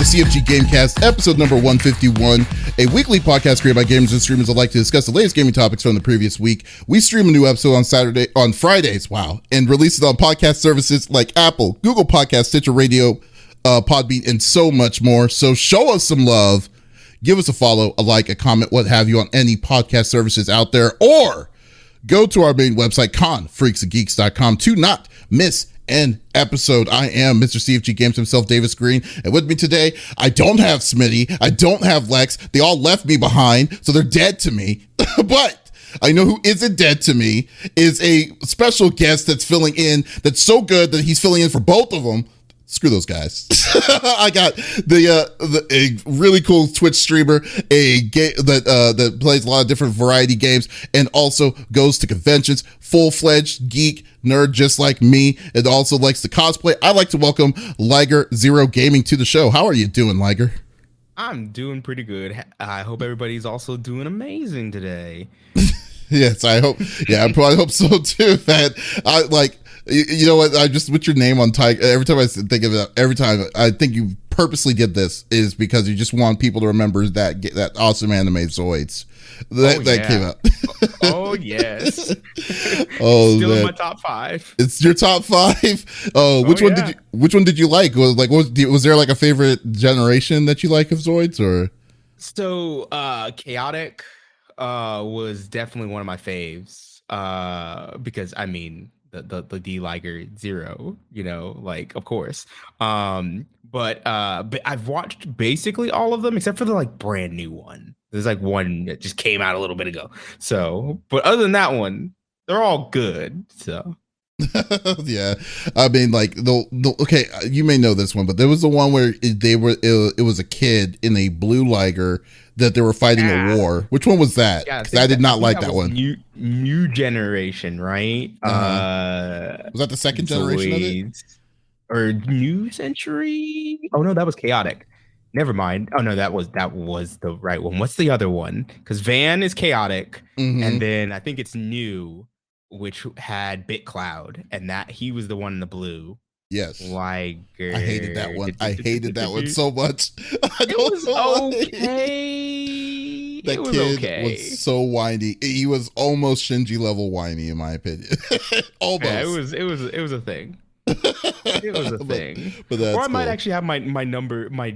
CFG Game Cast, episode number 151, a weekly podcast created by gamers and streamers that like to discuss the latest gaming topics from the previous week. We stream a new episode on Fridays, and release it on podcast services like Apple, Google Podcasts, Stitcher Radio, Podbean, and so much more. So show us some love, give us a follow, a like, a comment, what have you on any podcast services out there, or go to our main website, confreaksandgeeks.com, to not miss an episode. I am Mr. CFG Games himself, Davis Green, and with me today, I don't have Smitty, I don't have Lex. They all left me behind, so they're dead to me. But I know who isn't dead to me is a special guest that's filling in, that's so good that he's filling in for both of them. Screw those guys. I got a really cool Twitch streamer, that plays a lot of different variety games and also goes to conventions, full-fledged geek nerd just like me, and also likes to cosplay. I'd like to welcome Liger Zero Gaming to the show. How are you doing, Liger? I'm doing pretty good. I hope everybody's also doing amazing today. Yes, I hope. Yeah, I probably hope so too. That I like. You know what? I just with your name on Tiger. Every time I think of it, every time I think you purposely did this is because you just want people to remember that awesome anime Zoids that came out. Oh yes. Oh, still man. In my top 5. It's your top 5. Which one did you like? Was there like a favorite generation that you like of Zoids or? So Chaotic was definitely one of my faves. Because I mean. The D Liger Zero, of course. But I've watched basically all of them except for the like brand new one. There's like one that just came out a little bit ago. So, but other than that one, they're all good. So. Yeah, I mean, like okay, you may know this one, but there was the one where it was a kid in a blue Liger that they were fighting a war. Which one was that? Because I did not like that one. New generation, right? Was that the second generation of it? Or New Century? Oh no, that was Chaotic. Never mind. Oh no, that was the right one. What's the other one? Because Van is Chaotic, and then I think it's New, which had BitCloud, and that he was the one in the blue. Yes. Liger. I hated that one. I hated that one so much. It was okay. That kid was so whiny. He was almost Shinji level whiny, in my opinion. Almost. Yeah, it was a thing. It was a thing. But or I might actually have my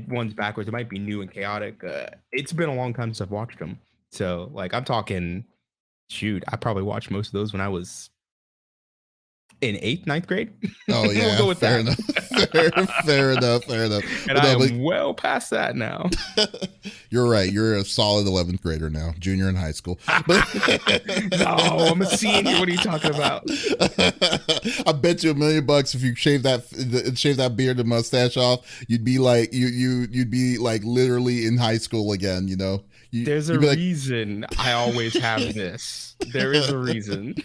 ones backwards. It might be New and Chaotic. It's been a long time since I've watched them. So like I'm talking, shoot, I probably watched most of those when I was in 8th, 9th grade. Oh yeah, we'll go with fair that. Enough. Fair enough. And I'm well past that now. You're right. You're a solid 11th grader now, junior in high school. No, I'm a senior. What are you talking about? I bet you $1 million if you shave that beard and mustache off, you'd be like you'd be like literally in high school again. There's a reason I always have this. There is a reason.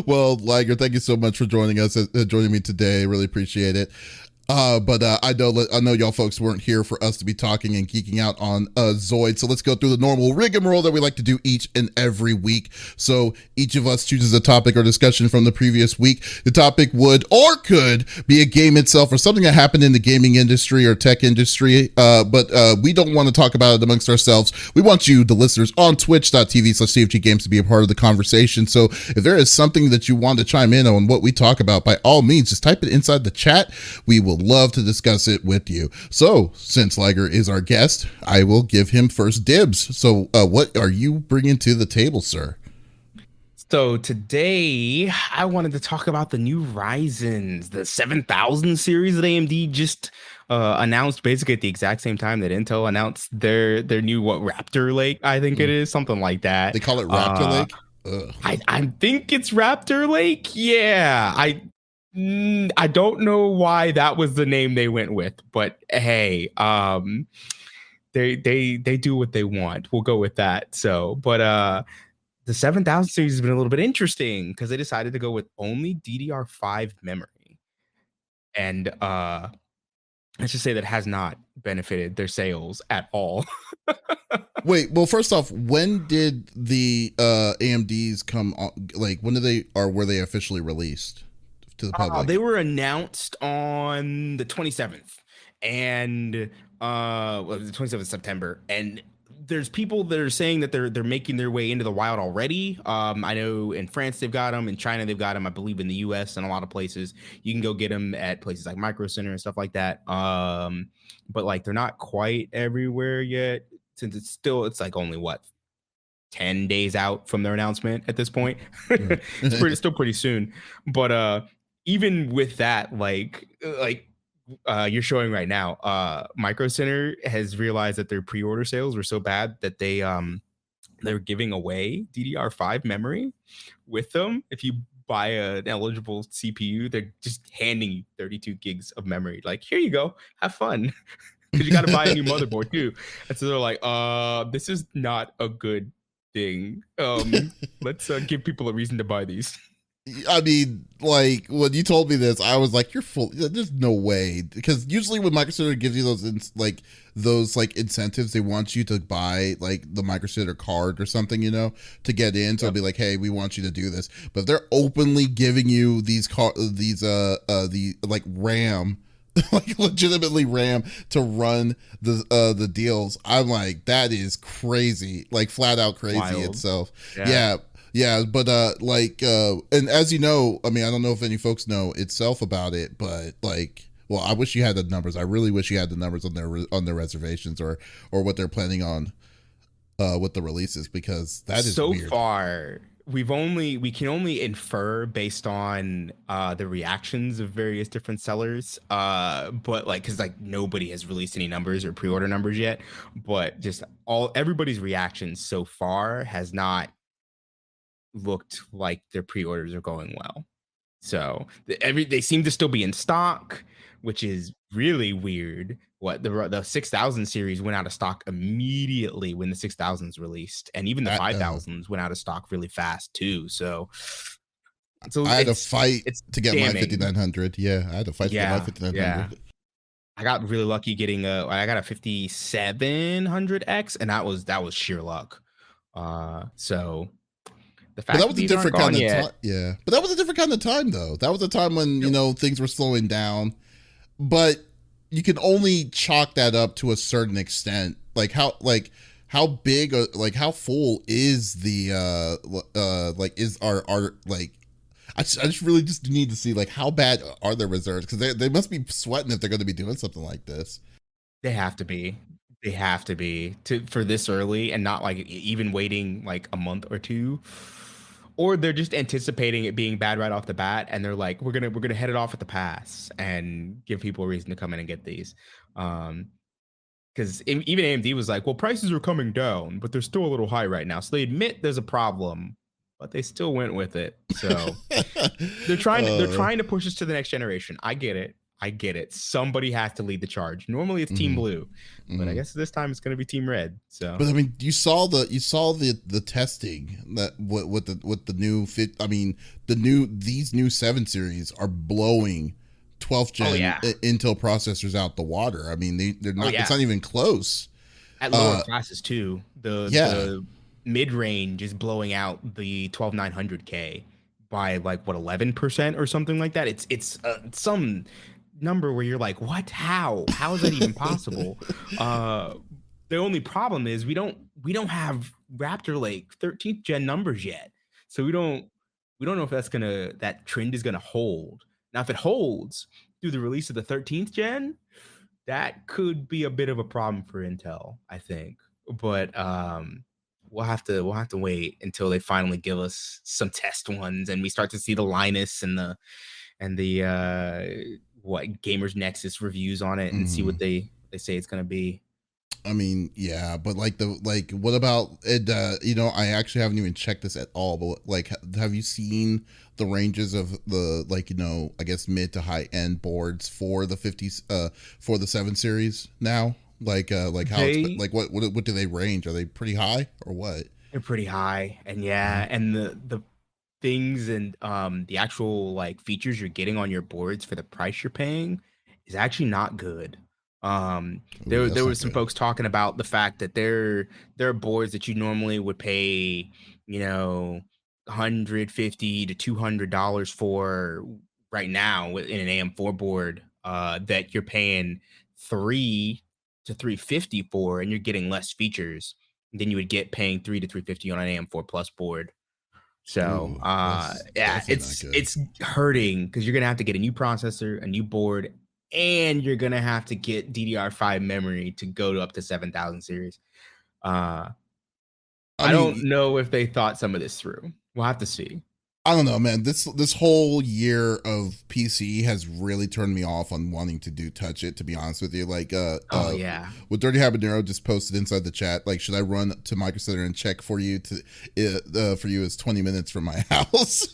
Well, Liger, thank you so much for joining me today. Really appreciate it. But I know y'all folks weren't here for us to be talking and geeking out on Zoid. So let's go through the normal rigmarole that we like to do each and every week. So each of us chooses a topic or discussion from the previous week. The topic would or could be a game itself or something that happened in the gaming industry or tech industry. But we don't want to talk about it amongst ourselves. We want you, the listeners, on twitch.tv/CFG Games to be a part of the conversation. So if there is something that you want to chime in on what we talk about, by all means, just type it inside the chat. We will love to discuss it with you. So since Liger is our guest, I will give him first dibs. So what are you bringing to the table, sir? So today I wanted to talk about the new Ryzens, the 7000 series that AMD just announced basically at the exact same time that Intel announced their new Raptor Lake, I think it is, something like that. They call it Raptor Lake? I think it's Raptor Lake. Yeah, I don't know why that was the name they went with, but hey, they do what they want. We'll go with that. So, but the 7000 series has been a little bit interesting because they decided to go with only DDR5 memory, and let's just say that has not benefited their sales at all. Wait, well, first off, when did the AMDs come on? Like, when did they, or were they officially released to the public? They were announced on the 27th, and the 27th of September, and there's people that are saying that they're making their way into the wild already. I know in France they've got them, in China they've got them. I believe in the U.S. and a lot of places you can go get them at places like Micro Center and stuff like that. But like they're not quite everywhere yet, since it's like only what 10 days out from their announcement at this point. Right. It's still pretty soon. But even with that, you're showing right now, Micro Center has realized that their pre-order sales were so bad that they're giving away DDR5 memory with them. If you buy an eligible CPU, they're just handing you 32 gigs of memory. Like, here you go, have fun. Because you got to buy a new motherboard too. And so they're like, this is not a good thing. Let's give people a reason to buy these. I mean, like when you told me this, I was like, "You're full." There's no way, because usually when Microsoft gives you those incentives, they want you to buy like the Microsoft card or something, to get in. So it'll be like, "Hey, we want you to do this," but if they're openly giving you the like RAM. Like legitimately RAM to run the deals. I'm like, that is crazy, like flat out crazy. Wild. Itself. Yeah, but and as you know, I mean, I don't know if any folks know itself about it, but like, well, I wish you had the numbers. I really wish you had the numbers on their reservations or what they're planning on with the releases, because that is so weird. Far we can only infer based on the reactions of various different sellers, but like, because like nobody has released any numbers or pre-order numbers yet, but just everybody's reactions so far has not looked like their pre-orders are going well. So they seem to still be in stock, which is really weird. What the 6000 series went out of stock immediately when the 6000s released, and even the 5000s went out of stock really fast too. So I had to fight to get my 5900. Yeah, I had to fight to get my 5900. Yeah. I got really lucky getting I got a 5700X, and that was sheer luck. So the fact that was a different kind of time. Yeah, but that was a different kind of time, though. That was a time when things were slowing down, but you can only chalk that up to a certain extent. Like how big, like how full is the is our like. I just really just need to see like how bad are their reserves, because they must be sweating if they're going to be doing something like this. They have to be. They have to be for this early, and not like even waiting like a month or two, or they're just anticipating it being bad right off the bat, and they're like, we're gonna head it off at the pass and give people a reason to come in and get these. Because even AMD was like, well, prices are coming down, but they're still a little high right now, so they admit there's a problem, but they still went with it. So they're trying to push us to the next generation. I get it. Somebody has to lead the charge. Normally it's Team Blue, but I guess this time it's going to be Team Red. So, but I mean, you saw the testing that with the new fit. I mean, these new 7 series are blowing 12th gen Intel processors out the water. I mean, they're not. It's not even close. At lower classes too. The mid range is blowing out the 12900K by like what 11% or something like that. It's some number where you're like, what? How is that even possible? The only problem is we don't have Raptor Lake 13th gen numbers yet, so we don't know if that trend is gonna hold. Now, if it holds through the release of the 13th gen, that could be a bit of a problem for Intel, I think. But we'll have to wait until they finally give us some test ones, and we start to see the Linus and the what Gamers Nexus reviews on it, and see what they say it's going to be. I mean, yeah, but what about it? I actually haven't even checked this at all, but like, have you seen the ranges of the I guess mid to high end boards for the 50s, for the 7 series now? What do they range? Are they pretty high or what? They're pretty high, and and the things and the actual like features you're getting on your boards for the price you're paying is actually not good. There was some folks talking about the fact that there are boards that you normally would pay, $150 to $200 for right now in an AM4 board, that you're paying 3 to 350 for, and you're getting less features than you would get paying 3 to 350 on an AM4 Plus board. So Ooh, that's yeah, definitely not good. it's hurting because you're gonna have to get a new processor, a new board, and you're gonna have to get DDR5 memory to go to up to 7,000 series. I I don't mean, know if they thought some of this through. We'll have to see. I don't know, man. This whole year of PC has really turned me off on wanting to touch it. To be honest with you, like, Oh yeah. what Dirty Habanero just posted inside the chat. Like, should I run to Micro Center and check for you for you? It's 20 minutes from my house.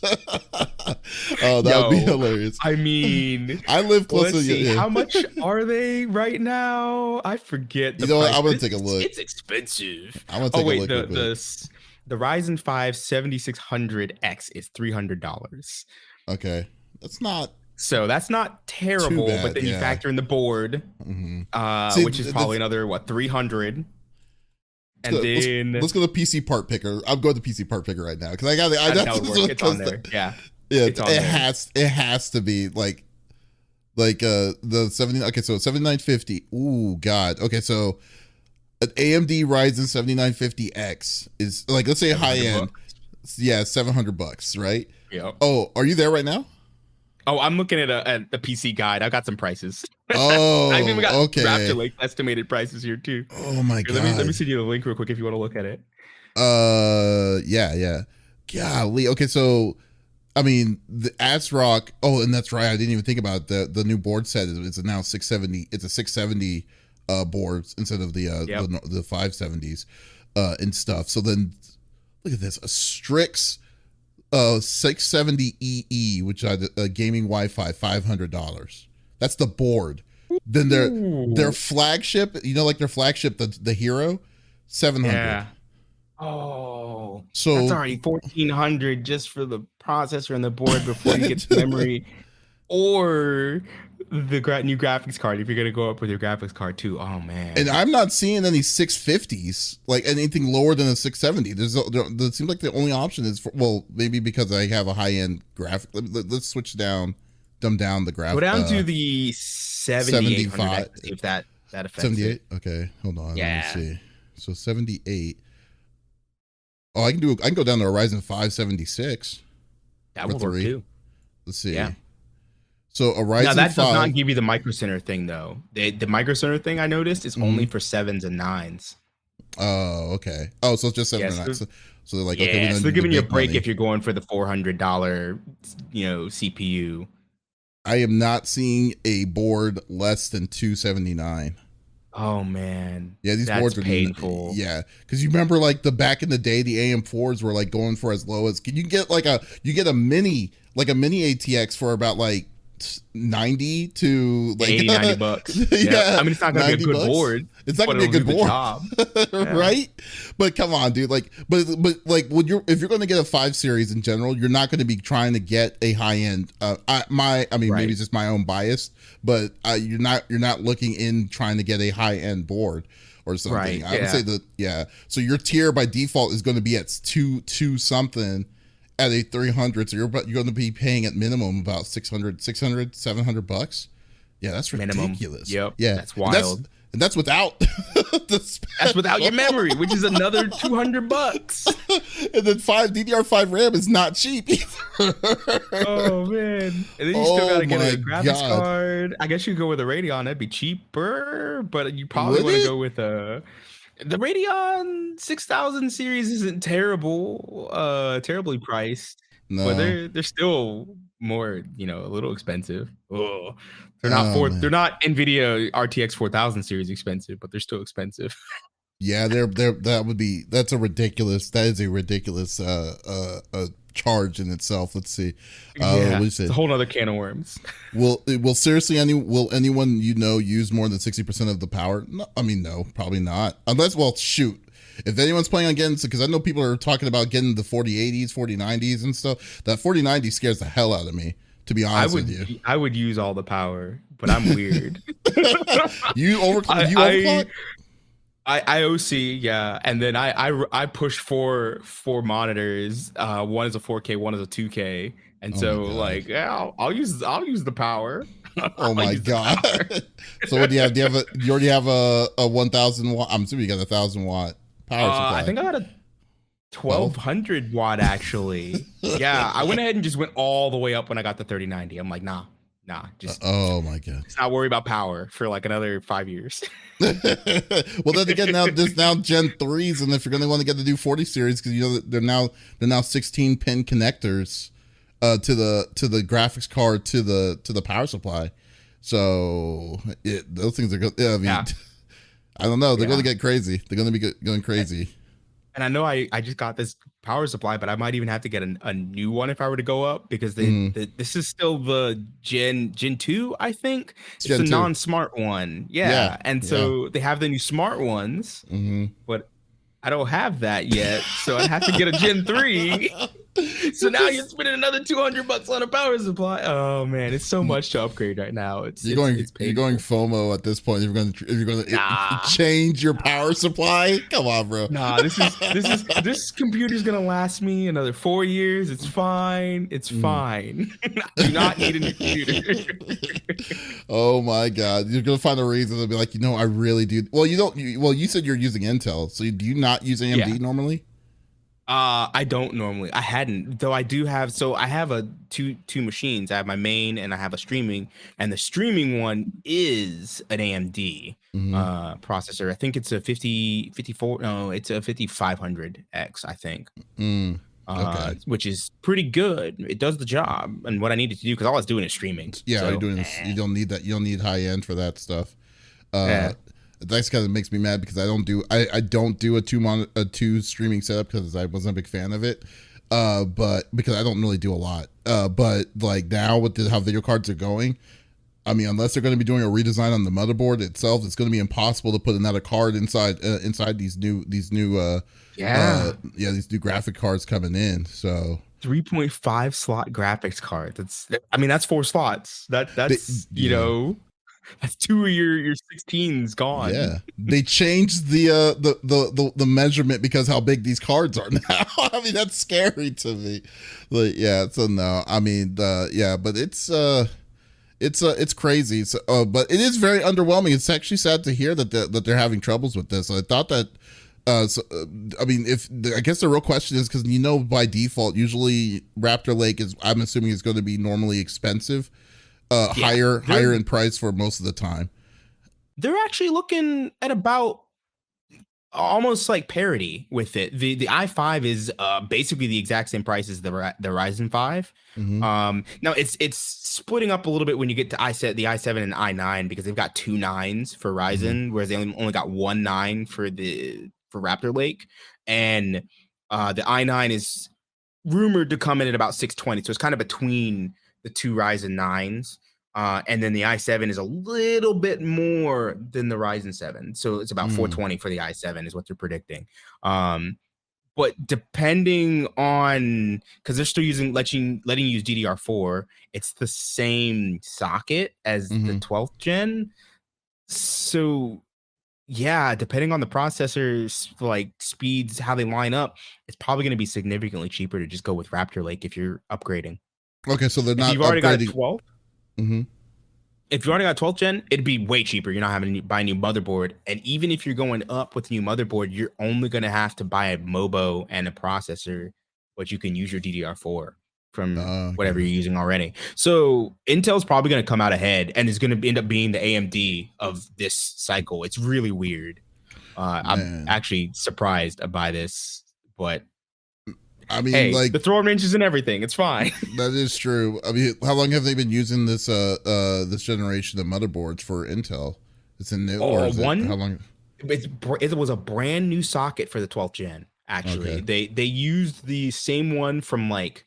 Oh, that would be hilarious. I mean, I live close to you. How much are they right now? I forget. You know what? I'm gonna take a look. It's expensive. I'm gonna take a look. The Ryzen 5 7600X is $300. Okay, that's not terrible. bad, but then you factor in the board, which is probably another 300. And then let's go to PC part picker. I'm going to PC part picker right now because I got it. It's on there. Yeah, it has to be like the 70. Okay, so 7950. Ooh, God. Okay, so an AMD Ryzen 7950X is like, let's say high end. Yeah, $700, right? Yeah. Oh, are you there right now? Oh, I'm looking at the PC guide. I've got some prices. Oh, I've even got okay. Raptor Lake estimated prices here too. Oh my God. Let me send you the link real quick if you want to look at it. Yeah. Golly. Okay, so I mean, the ASRock. Oh, and that's right. I didn't even think about the new board set. It's now 670. It's a 670 boards instead of the 570s and stuff. So then look at this, a Strix 670EE, which are the gaming Wi-Fi, $500. That's the board. Then their flagship, like their flagship, the Hero, $700. Yeah. Oh, so that's already $1,400 just for the processor and the board before you get the memory or the new graphics card. If you're gonna go up with your graphics card too, oh man. And I'm not seeing any 650s, like anything lower than a 670. It seems like the only option is maybe because I have a high end graphic. Let's dumb down the graphic. Go down to the 7800. See if that affects 78. It. Okay, hold on. Yeah. Let me see. So 78. Oh, I can go down to a Ryzen 5 76. That will work too. Let's see. Yeah. So a Ryzen 5. Now that does not give you the Micro Center thing though. The Micro Center thing I noticed is only for 7s and 9s. Oh, okay. Oh, so it's just 7 and 9. So they're like, okay, so they're giving you a break if you're going for the $400, CPU. I am not seeing a board less than $279. Oh man, yeah, these boards are painful. Yeah, because you remember like back in the day, the AM4s were like going for as low as you get a mini ATX for about like 90 to like 80, $90. Yeah, I mean it's not gonna be a good board. It's not gonna be a good board, right? But come on, dude. Like, but like, if you're gonna get a 5 series in general, you're not gonna be trying to get a high end. Maybe it's just my own bias, but you're not looking in trying to get a high end board or something. Right, I would say that So your tier by default is going to be at two something at a 300. So you're going to be paying at minimum about $700. Yeah, that's ridiculous. Yep. Yeah, that's wild. And that's without that's without your memory, which is another $200. And then DDR5 RAM is not cheap either. Oh man! And then you still gotta get a graphics card. I guess you could go with a Radeon. That'd be cheaper, but you probably want to go with the Radeon 6000 series. Isn't terribly priced. No, but they're still more, a little expensive. Oh. They're not NVIDIA RTX 4000 series expensive, but they're still expensive. Yeah, that's a ridiculous charge in itself. Let's see. It's a whole other can of worms. Will anyone use more than 60% of the power? No, I mean, no, probably not. Unless, if anyone's planning on getting, because I know people are talking about getting the 4080s, 4090s and stuff. That 4090 scares the hell out of me, to be honest with you. I would use all the power, but I'm weird. You overclock? I IOC, yeah, and then I push four monitors. One is a 4K, one is a 2K, and I'll use the power. Oh I'll my use the god! power. So what do you have? You already have a 1,000 watt? I'm assuming you got a 1,000 watt power I supply. think I got a 12. 1200 watt actually. Yeah, I went ahead and just went all the way up when I got the 3090. I'm like, nah, just Oh my god. let's not worry about power for like another 5 years. Well, then again, now there's now Gen 3s, and if you're gonna want to get the new 40 series, because you know that they're now 16 pin connectors to the graphics card to the power supply. So those things are good. Yeah, I mean, Yeah, I don't know. They're going yeah. to get crazy. They're going to be going crazy. And I know I just got this power supply, but I might even have to get a new one if I were to go up because Mm, this is still the Gen 2, I think. it's It's Gen the 2. non-smart one. Yeah, Yeah. And yeah. so they have the new smart ones, Mm-hmm. but I don't have that yet. So I'd have to get a Gen 3. So You're now you're just spending another $200 on a power supply. Oh man, it's so much to upgrade right now. It's you're going painful. FOMO at this point. If you're going to Nah. change your power supply, come on, bro. Nah, this computer's gonna last me another 4 years. It's fine. It's Mm. fine. I do not need a new computer. Oh my god, you're gonna find a reason to be like, I really do. Well, you don't. You said you're using Intel, so do you not use AMD Yeah. normally? I don't normally. I hadn't, though I do have, so I have a two machines. I have my main and I have a streaming, and the streaming one is an AMD Mm-hmm. processor. I think it's a 54, no, it's a 5500X, I think. Mm. Okay. Which is pretty good. It does the job and what I needed to do because all I was doing is streaming. Yeah, you're So doing this. You don't need that. You don't need high end for that stuff. Uh, yeah, that's kind of makes me mad because I don't do a two streaming setup because I wasn't a big fan of it. But because I don't really do a lot. But like now with how video cards are going, I mean, unless they're going to be doing a redesign on the motherboard itself, it's going to be impossible to put another card inside yeah. these new graphic cards coming in. So 3.5 slot graphics card. That's 4 slots. they, That's yeah. that's two of your 16s gone. Yeah, they changed the measurement because how big these cards are now. I mean, that's scary to me. Like, yeah, so no, I mean, but it's crazy. So, but it is very underwhelming. It's actually sad to hear that they're having troubles with this. I thought that. I mean, I guess the real question is because by default, usually Raptor Lake I'm assuming is going to be normally expensive, Yeah, higher in price for most of the time. they're actually looking at about almost like parity with it. The i5 is basically the exact same price as the Ryzen 5. Mm-hmm. Now it's splitting up a little bit when you get to the i7 and i9 because they've got 2 9s for Ryzen, whereas they only got 1 9 for Raptor Lake, and the i9 is rumored to come in at about 620, so it's kind of between the two Ryzen 9s. And then the i7 is a little bit more than the Ryzen 7. So it's about 420 for the i7 is what they're predicting. But depending on, because they're still letting you use DDR4, it's the same socket as the 12th gen. So yeah, depending on the processors, like speeds, how they line up, it's probably going to be significantly cheaper to just go with Raptor Lake if you're upgrading. Okay, so they're If not you've already got a upgrading. 12, Mm-hmm. if you already got 12th gen, it'd be way cheaper. You're not having to buy a new motherboard. And even if you're going up with a new motherboard, you're only going to have to buy a MOBO and a processor, but you can use your DDR4 from whatever you're using already. So Intel's probably going to come out ahead and is going to end up being the AMD of this cycle. It's really weird. I'm actually surprised by this, but I mean, hey, like the throwing wrenches and everything. It's fine. that is true. I mean, how long have they been using this this generation of motherboards for Intel? It's a new or is it how long? It was a brand new socket for the 12th gen. Actually, they used the same one from like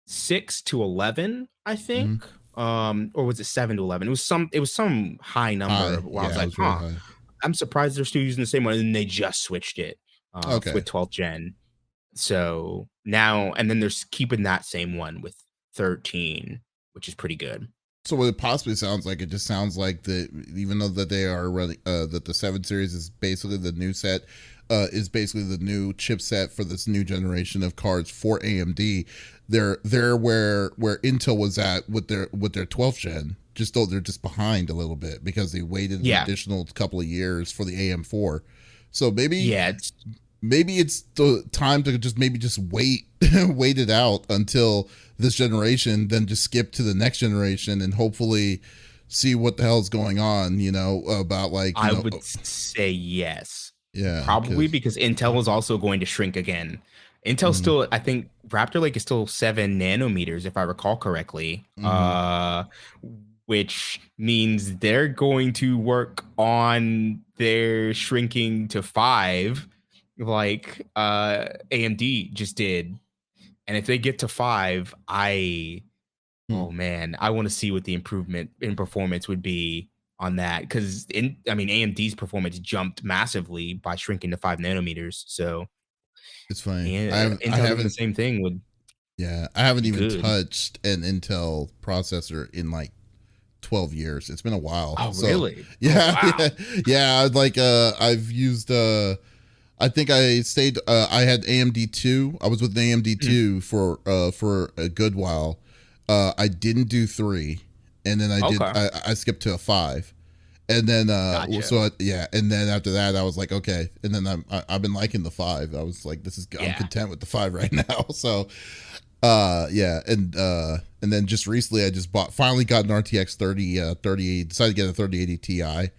6 to 11, I think. Or was it 7 to 11? It was some high number. Where I was like, really I'm surprised they're still using the same one, and then they just switched it with 12th gen. So now, and then they're keeping that same one with 13, which is pretty good. So what it possibly sounds like, it just sounds like that even though that they are running, that the 7 series is basically the new set, is basically the new chipset for this new generation of cards for AMD. They're where Intel was at with their 12th gen. they're just behind a little bit because they waited an Yeah. additional couple of years for the AM4. So maybe Yeah. it's the time to just wait wait it out until this generation, then just skip to the next generation and hopefully see what the hell's going on, about I would say yes. yeah, Probably because Intel is also going to shrink again. Intel's still, I think Raptor Lake is still 7 nanometers, if I recall correctly. Which means they're going to work on their shrinking to 5, like AMD just did. And if they get to 5, oh man, I want to see what the improvement in performance would be on that, because AMD's performance jumped massively by shrinking to 5 nanometers. So it's funny. and I Intel doing the haven't same thing would I haven't be even good. touched an Intel processor in like 12 years. It's been a while. Oh, So, really? yeah, Oh, wow. yeah. Like I've used I think I stayed I had AMD2. I was with AMD2 for a good while. I didn't do 3, and then Okay. I skipped to a 5. And then Gotcha. and then after that I was like, okay. And then I've been liking the 5. I was like, I'm Yeah. content with the 5 right now. So yeah, and then just recently I just finally got an RTX 30 decided to get a 3080 Ti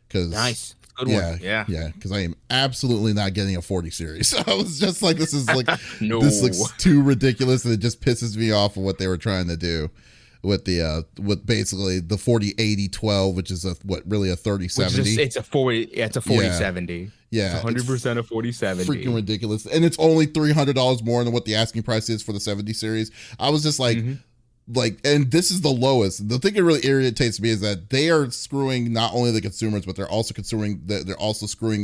because Nice. Good one. Yeah. because I am absolutely not getting a 40 series. So I was just like, this No. looks too ridiculous, and it just pisses me off of what they were trying to do with the with basically the 4080 12, which is really a 3070. It's a 4070. Yeah, It's 100% a 4070. freaking ridiculous, and it's only $300 more than what the asking price is for the 70 series. I was just like, and this is the lowest. The thing that really irritates me is that they are screwing not only the consumers, but they're also screwing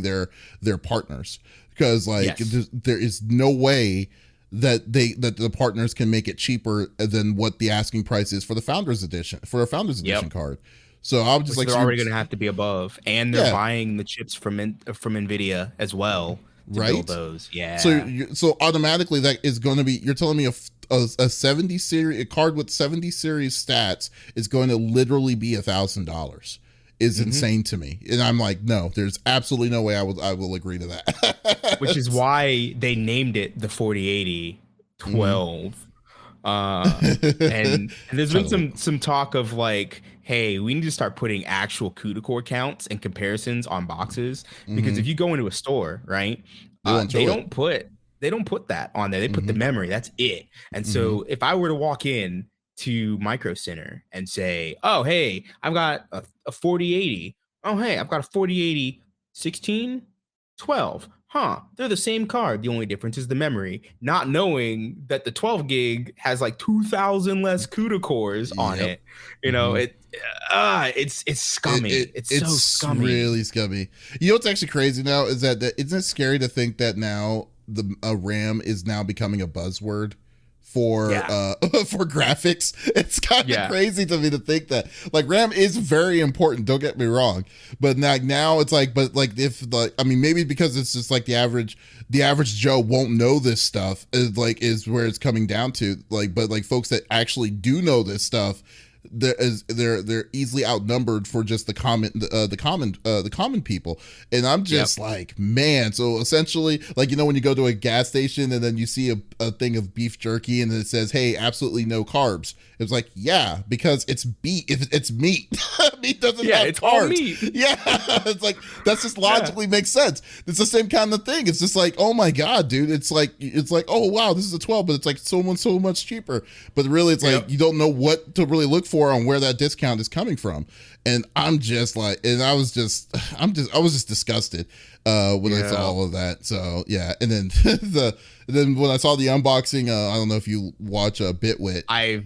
their partners, because like there is no way that the partners can make it cheaper than what the asking price is for the founders edition card. So I was just like, they're already going to have to be above, and they're buying the chips from Nvidia as well to build those. Yeah. So automatically that is going to be, you're telling me a 70 series, a card with 70 series stats is going to literally be $1,000 is insane to me. And I'm like, no, there's absolutely no way I will agree to that. Which is why they named it the 4080 12. And there's been some talk of like, hey, we need to start putting actual CUDA core counts and comparisons on boxes, because if you go into a store, right, they don't put that on there. They put the memory. That's it. And so if I were to walk in to Micro Center and say, oh, hey, I've got a 4080. Oh, hey, I've got a 4080 16 12. Huh, they're the same card. The only difference is the memory. Not knowing that the 12 gig has like 2,000 less CUDA cores on it. You know, it's scummy. It's so scummy. Really scummy. You know what's actually crazy now is that isn't it scary to think that now the RAM is now becoming a buzzword for for graphics? It's kind of crazy to me to think that, like, RAM is very important, don't get me wrong, but now it's like, but like, if like, I mean, maybe because it's just like the average Joe won't know this stuff is where it's coming down to, like, but like folks that actually do know this stuff, they're easily outnumbered for just the common people. And I'm just like, man, so essentially, like, you know, when you go to a gas station and then you see a thing of beef jerky and it says, hey, absolutely no carbs, it's like, yeah, because it's beef. If it's meat, meat doesn't have it's carbs. all meat. Yeah, it's like, that's just logically makes sense. It's the same kind of thing. It's just like, oh my god, dude, it's like, oh wow, this is a 12, but it's like so much cheaper. But really, it's like, you don't know what to really look for on where that discount is coming from. And I'm just like, and I was just disgusted when I saw all of that. So yeah, and then then when I saw the unboxing, I don't know if you watch Bitwit. I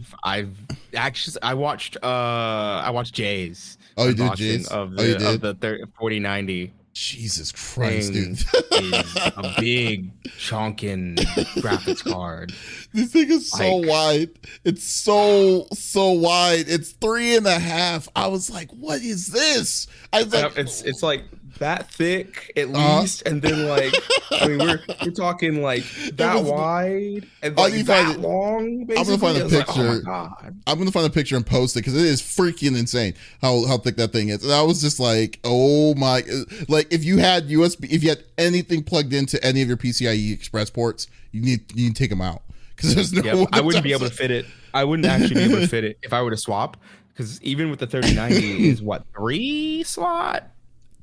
watched Jay's. Oh, you did, Jay's? Of the 4090. Jesus Christ, dude. Is a big chonkin graphics card. This thing is so wide. It's so wide. It's 3.5. I was like, what is this? I was like, it's like that thick at Uh, least, and then like I mean we're talking like it that was. wide and I like need to find that it. long. I'm gonna find Basically, a I was like, oh my picture. god. I'm gonna find a picture and post it because it is freaking insane how thick that thing is. And I was just like, oh my, like if you had USB, if you had anything plugged into any of your PCIe Express ports, you need to take them out because there's no. Yep, I wouldn't be able to fit it. I wouldn't actually be able to fit it if I were to swap, because even with the 3090 is what, 3 slot?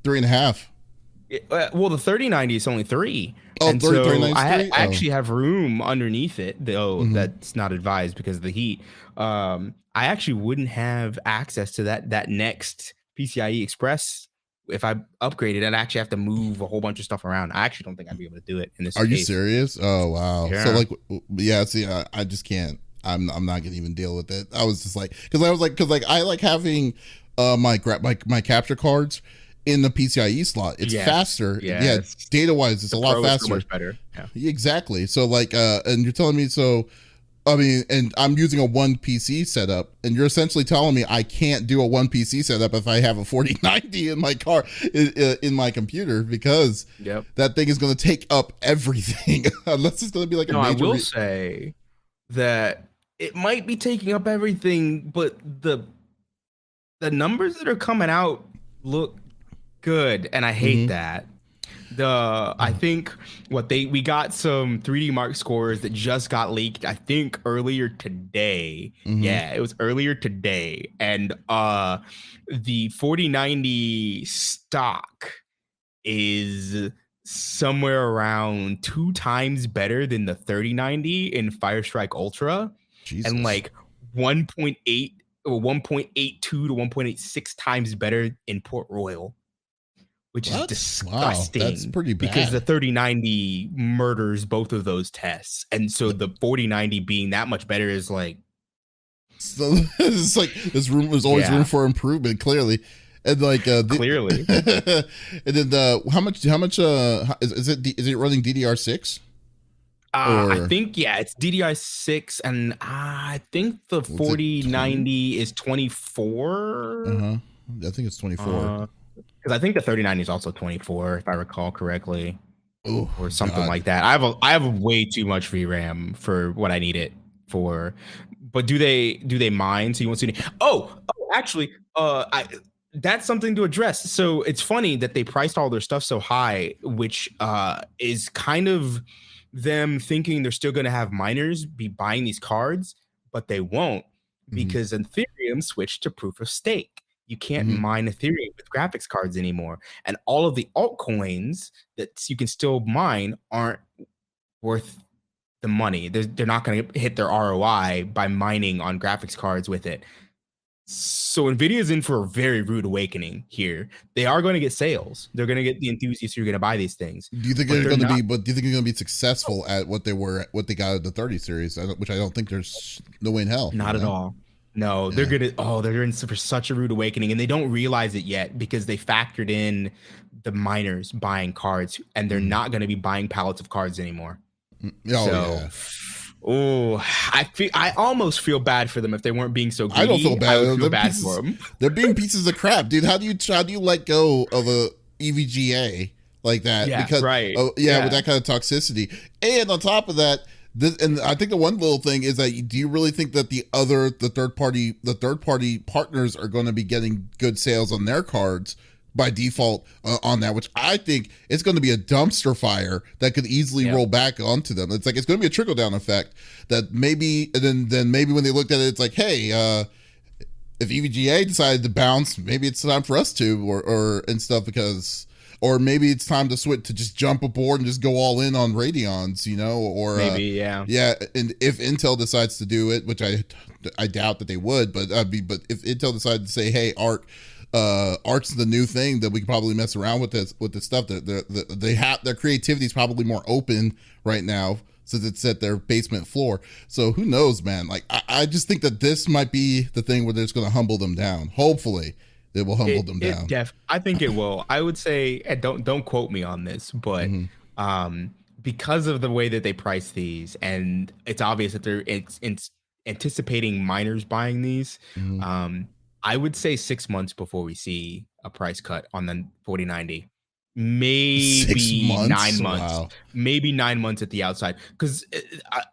3.5. Well, the 3090 is only 3. Oh, And so 3090 I is 3? actually have room underneath it, though Mhm. that's not advised because of the heat. I actually wouldn't have access to that next PCIe Express if I upgraded. I'd actually have to move a whole bunch of stuff around. I actually don't think I'd be able to do it in this Are you case. serious? Oh wow. So Yeah. like, yeah. See, I just can't. I'm not gonna even deal with it. I was just like, because I like having my capture cards in the PCIe slot. It's Yes. faster. Yeah, Yes. data wise, it's a lot Pro is so faster. much better. Yeah. Exactly. So like, and you're telling me so. I mean, and I'm using a one PC setup, and you're essentially telling me I can't do a one PC setup if I have a 4090 in my car in my computer because Yep. that thing is going to take up everything unless it's going to be like a No, I major. will say that it might be taking up everything, but the numbers that are coming out look good, and I hate that. I think we got some 3D Mark scores that just got leaked, I think earlier today. Yeah, it was earlier today. And the 4090 stock is somewhere around 2 times better than the 3090 in Firestrike Ultra, and Jesus. like 1.8 or 1.82 to 1.86 times better in Port Royal, which is Wow, that's disgusting pretty because the bad. 3090 murders both of those tests. And so the 4090 being that much better is like, So it's like there's always room yeah, for improvement, clearly. And like clearly. and then how much is it running DDR6? I Or think, yeah, it's DDI6, and I think the was it 20? 4090 is 24. Uh-huh. I think it's 24. Because I think the 3090 is also 24, if I recall correctly, Oh or something God. like that. I have way too much VRAM for what I need it for. But do they mine? So you want to see? Actually, I that's something to address. So it's funny that they priced all their stuff so high, which is kind of them thinking they're still going to have miners be buying these cards, but they won't, Mhm. because Ethereum switched to proof of stake. You can't Mhm. mine Ethereum with graphics cards anymore, and all of the altcoins that you can still mine aren't worth the money. They're not going to hit their ROI by mining on graphics cards with it. So Nvidia's in for a very rude awakening here. They are going to get sales. They're going to get the enthusiasts who are going to buy these things. Do you think But they're they're going to not. be? But do you think they're going to be successful at what they got at the 30 series? Which I don't think there's no way in hell. Not at all. No, Yeah. they're in for such a rude awakening, and they don't realize it yet because they factored in the miners buying cards, and they're not going to be buying pallets of cards anymore. Oh So, yeah. I almost feel bad for them if they weren't being so greedy. I don't feel bad. I would feel They're bad pieces, for them. they're being pieces of crap, dude. How do you let go of a EVGA like that? Yeah, Because right. with that kind of toxicity, and on top of that, and I think the one little thing is that do you really think that the third party partners are going to be getting good sales on their cards by default on that, which I think it's going to be a dumpster fire that could easily roll back onto them. It's like it's going to be a trickle down effect that maybe, and then maybe when they looked at it, it's like, hey, if EVGA decided to bounce, maybe it's time for us to or and stuff, because or maybe it's time to switch to just jump aboard and just go all in on Radeons, or Maybe, yeah. And if Intel decides to do it, which I doubt that they would, but if Intel decided to say, hey, Arc's the new thing, that we can probably mess around with this stuff. That they have their creativity is probably more open right now since it's at their basement floor. So who knows, man? Like I just think that this might be the thing where they're just going to humble them down. Hopefully, they will humble them down. I think it will. I would say, and don't quote me on this, but because of the way that they price these, and it's obvious that they're anticipating miners buying these. I would say 6 months before we see a price cut on the 4090. 6 maybe months? 9 months, Wow. maybe 9 months at the outside. Because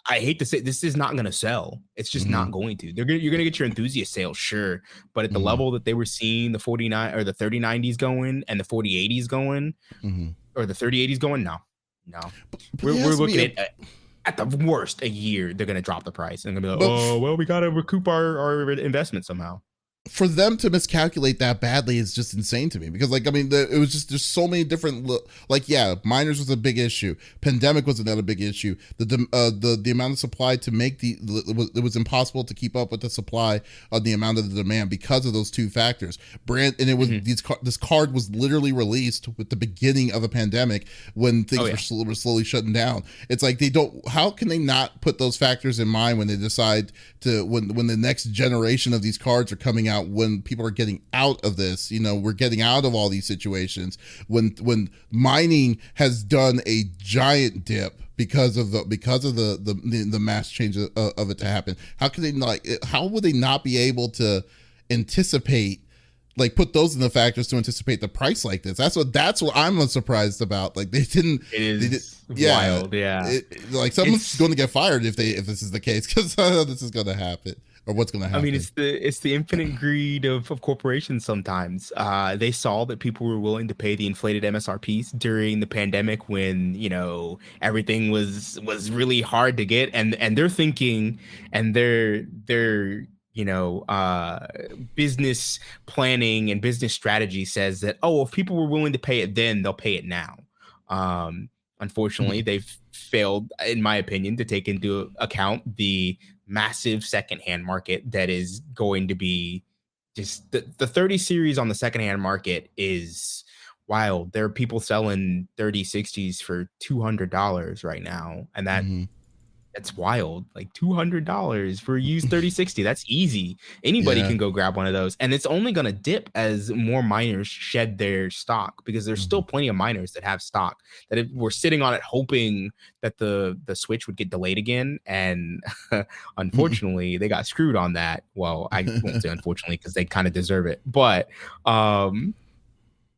I hate to say this is not going to sell. It's just Mm-hmm. not going to. You're going to get your enthusiast sales, sure, but at the Mm-hmm. level that they were seeing the 49 or the 3090s going and the 4080s going Mm-hmm. or the 3080s going, no, no. But it We're has to be looking a, at the worst a year. They're going to drop the price and they're going to be like, but oh well, we got to recoup our investment somehow. for them to miscalculate that badly is just insane to me, because like, I mean, it was just, there's so many different, like, yeah, miners was a big issue, pandemic was another big issue, the amount of supply to make it was impossible to keep up with the supply of the amount of the demand because of those two factors. And it was this card was literally released with the beginning of a pandemic when things were slowly shutting down. It's like, how can they not put those factors in mind when they decide to, when the next generation of these cards are coming out, when people are getting out of this, we're getting out of all these situations, when mining has done a giant dip because of the mass change of it to happen. How would they not be able to anticipate, like, put those in the factors to anticipate the price like this? That's what I'm surprised about. Like, they didn't. It is wild, yeah. Like, someone's going to get fired if this is the case, because this is going to happen, or what's going to happen. I mean, it's the infinite greed of corporations. Sometimes they saw that people were willing to pay the inflated MSRPs during the pandemic when everything was really hard to get, and they're thinking, and their business planning and business strategy says that, oh, if people were willing to pay it then, they'll pay it now. Unfortunately, they've failed, in my opinion, to take into account the massive secondhand market that is going to be just the 30 series on the secondhand market is wild. There are people selling 3060s for $200 right now, and that's wild. Like $200 for a used 3060. That's easy. Anybody can go grab one of those. And it's only going to dip as more miners shed their stock, because there's still plenty of miners that have stock that were sitting on it hoping that the Switch would get delayed again. And unfortunately, they got screwed on that. Well, I won't say unfortunately, because they kind of deserve it. But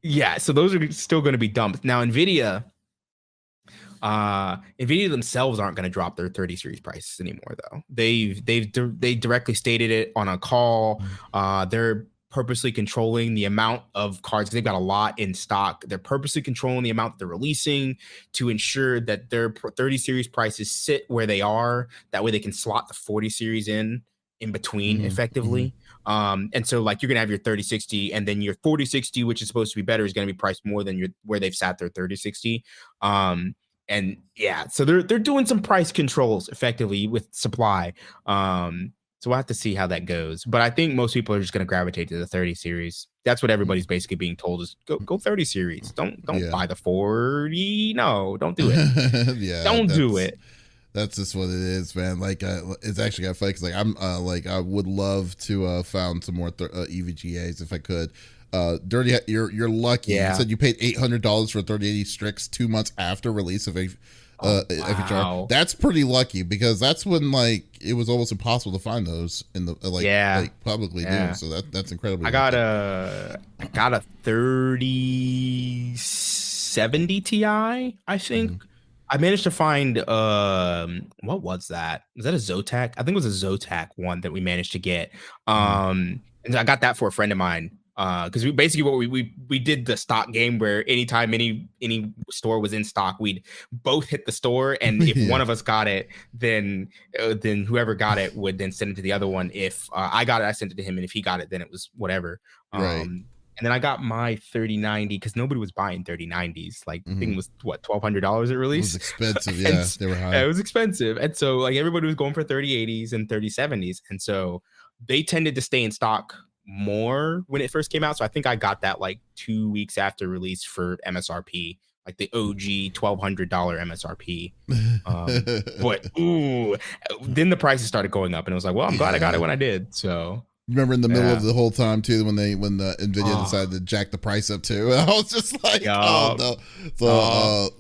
yeah, so those are still going to be dumped. Now, Nvidia themselves aren't going to drop their 30 series prices anymore, though. They directly stated it on a call. They're purposely controlling the amount of cards, because they've got a lot in stock. They're purposely controlling the amount that they're releasing to ensure that their 30 series prices sit where they are. That way they can slot the 40 series in between effectively. And so, like, you're gonna have your 3060, and then your 4060, which is supposed to be better, is gonna be priced more than where they've sat their 3060. And yeah, so they're doing some price controls effectively with supply. So we'll have to see how that goes. But I think most people are just going to gravitate to the 30 series. That's what everybody's basically being told, is go 30 series. Don't buy the 40. No, don't do it. Don't do it. That's just what it is, man. Like, it's actually got funny, because like, I'm like, I would love to found some more EVGAs if I could. Dirty, you're lucky. You said you paid $800 for a 3080 Strix 2 months after release of FHR. That's pretty lucky, because that's when, like, it was almost impossible to find those in the like publicly new. So that's incredibly. I got a 3070 Ti, I think. I managed to find what was that? Was that a Zotac? I think it was a Zotac one that we managed to get. And I got that for a friend of mine. Because we did the stock game where anytime any store was in stock, we'd both hit the store, and if one of us got it, then whoever got it would then send it to the other one. If I got it, I sent it to him, and if he got it, then it was whatever. Right. And then I got my 3090 because nobody was buying 3090s. Like, the thing was what, $1,200 at release. It was expensive, yeah. They were high. It was expensive, and so like everybody was going for 3080s and 3070s, and so they tended to stay in stock more when it first came out. So I think I got that like 2 weeks after release for MSRP, like the OG $1,200 MSRP. But then the prices started going up, and it was like, well, I'm glad I got it when I did. So remember in the middle of the whole time too, when the Nvidia decided to jack the price up too, I was just like, oh no. So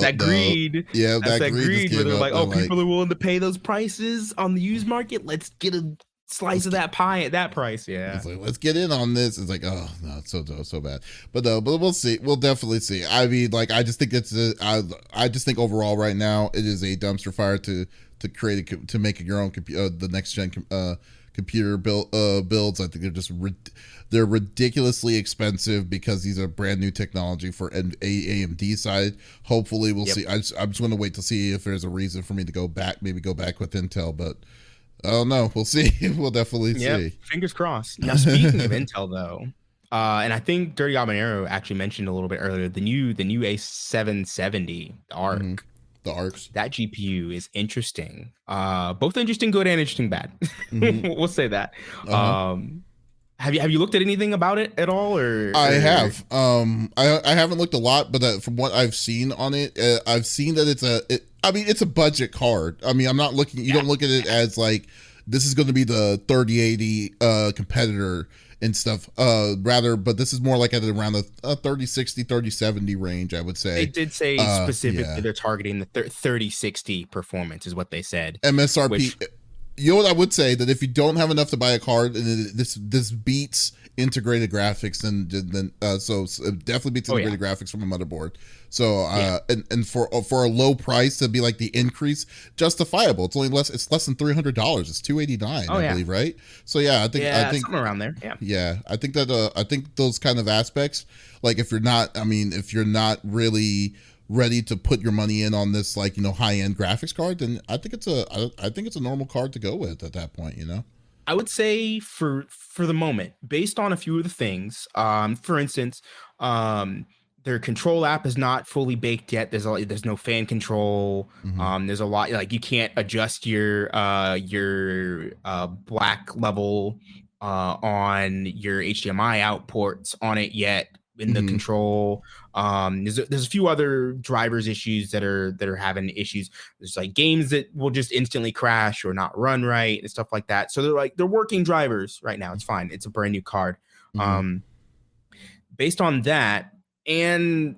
that greed. Yeah, that greed where they're like, oh, people are willing to pay those prices on the used market. Let's get a slice of that pie at that price. Yeah. It's like, let's get in on this. It's like, oh no, it's so bad. But no, but we'll see. We'll definitely see. I mean, like, I just think I just think overall right now it is a dumpster fire to create to make your own the next gen computer builds. I think they're just they're ridiculously expensive because these are brand new technology for AMD side. Hopefully, we'll see. I'm just going to wait to see if there's a reason for me to go back with Intel, but. Oh no, we'll see. We'll definitely see. Fingers crossed. Now, speaking of Intel, though, and I think Dirty Habanero actually mentioned a little bit earlier, the new A770, the ARC. Mm-hmm. The ARCs. That GPU is interesting. Both interesting good and interesting bad. Mm-hmm. We'll say that. Uh-huh. Have you looked at anything about it at all, or I have. I haven't looked a lot, but from what I've seen on it, I've seen that it's a budget card. I mean, I'm not looking. You don't look at it as like this is going to be the 3080 competitor and stuff. Rather, but this is more like at around the 3060, 3070 range. I would say they did say specifically they're targeting the 3060 performance is what they said. MSRP. Which, you know what I would say, that if you don't have enough to buy a card and this beats integrated graphics, then so it definitely beats integrated graphics from a motherboard. So and for a low price to be like the increase, justifiable. It's less than $300. It's $289, I believe, right? So I think something around there. Yeah, I think that I think those kind of aspects, like if you're not really ready to put your money in on this, like, high-end graphics card, then I think it's a normal card to go with at that point. I would say for the moment, based on a few of the things, for instance, their control app is not fully baked yet. There's no fan control. Mm-hmm. There's a lot, like, you can't adjust your black level on your HDMI out ports on it yet in the control. There's a few other drivers issues that are having issues. There's like games that will just instantly crash or not run right and stuff like that. So they're working drivers right now. It's fine. It's a brand new card. Based on that, and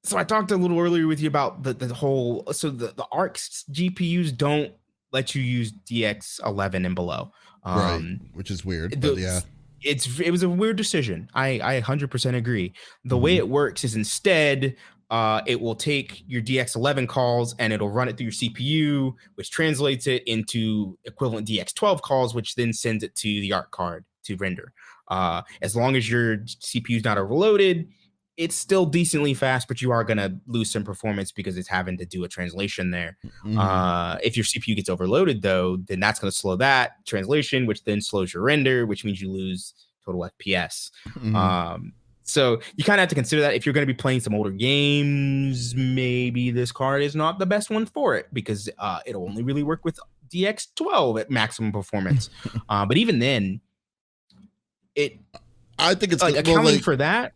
so I talked a little earlier with you about the whole. So the ARC GPUs don't let you use DX11 and below, right? Which is weird, but yeah. It was a weird decision. I 100% agree. The way it works is instead, it will take your DX11 calls and it'll run it through your CPU, which translates it into equivalent DX12 calls, which then sends it to the ARC card to render. As long as your CPU is not overloaded, it's still decently fast, but you are going to lose some performance because it's having to do a translation there. If your CPU gets overloaded, though, then that's going to slow that translation, which then slows your render, which means you lose total FPS. So you kind of have to consider that if you're going to be playing some older games, maybe this card is not the best one for it because it'll only really work with DX12 at maximum performance. But even then, I think it's like accounting for that.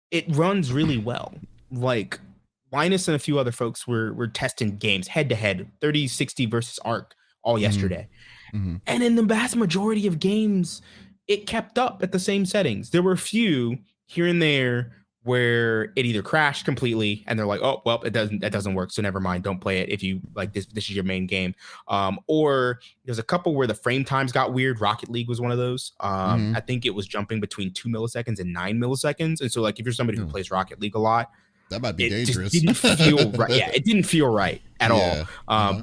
It runs really well. Like Linus and a few other folks were testing games head to head, 3060 versus ARC all yesterday. And in the vast majority of games, it kept up at the same settings. There were a few here and there where it either crashed completely and they're like, oh, well, that doesn't work. So never mind. Don't play it if you like this is your main game. Or there's a couple where the frame times got weird. Rocket League was one of those. I think it was jumping between 2 milliseconds and 9 milliseconds. And so like if you're somebody who plays Rocket League a lot, that might be dangerous. It didn't feel right. Yeah, it didn't feel right at all.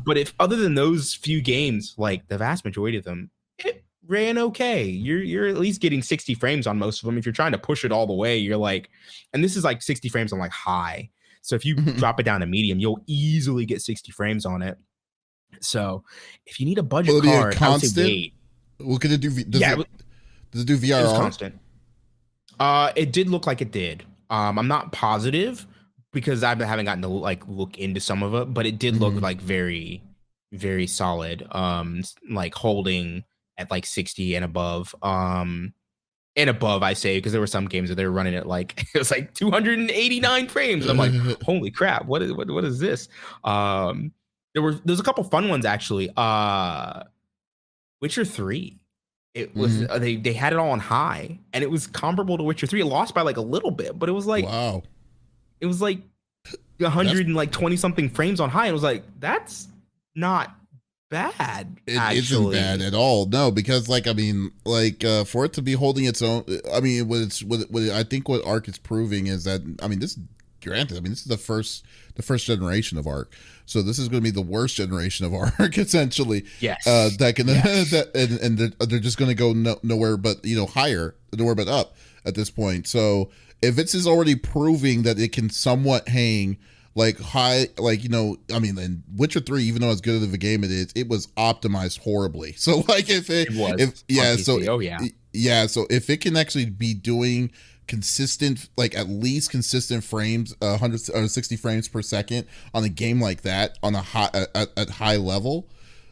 But if other than those few games, like the vast majority of them, it ran okay. You're at least getting 60 frames on most of them. If you're trying to push it all the way, you're like, and this is like 60 frames on like high. So if you drop it down to medium, you'll easily get 60 frames on it. So if you need a budget card, I would say wait. What could it do? Does it do VRR? It was constant. It did look like it did. I'm not positive because I haven't gotten to like look into some of it, but it did look like very, very solid. Like holding at like 60 and above. And above, I say, because there were some games that they were running at like it was like 289 frames. And I'm like, holy crap, what is this? There's a couple fun ones actually. Witcher 3. It was they had it all on high, and it was comparable to Witcher 3. It lost by like a little bit, but it was like wow. It was like 120 something frames on high, and it was like that's not bad, It isn't bad actually. at all. No, because like I mean, like for it to be holding its own, I mean, I think what Arc is proving is that I mean, this granted, I mean, this is the first generation of Arc, so this is going to be the worst generation of Arc essentially. Yes. That can Yes. that and they're just going to go nowhere but higher, nowhere but up at this point. So if it's is already proving that it can somewhat hang like high, like I mean, in Witcher 3, even though as good of a game it is, it was optimized horribly. So like It if was on yeah so PC. Oh yeah. yeah so if it can actually be doing consistent, like at least consistent frames, 160 frames per second on a game like that on a high at high level,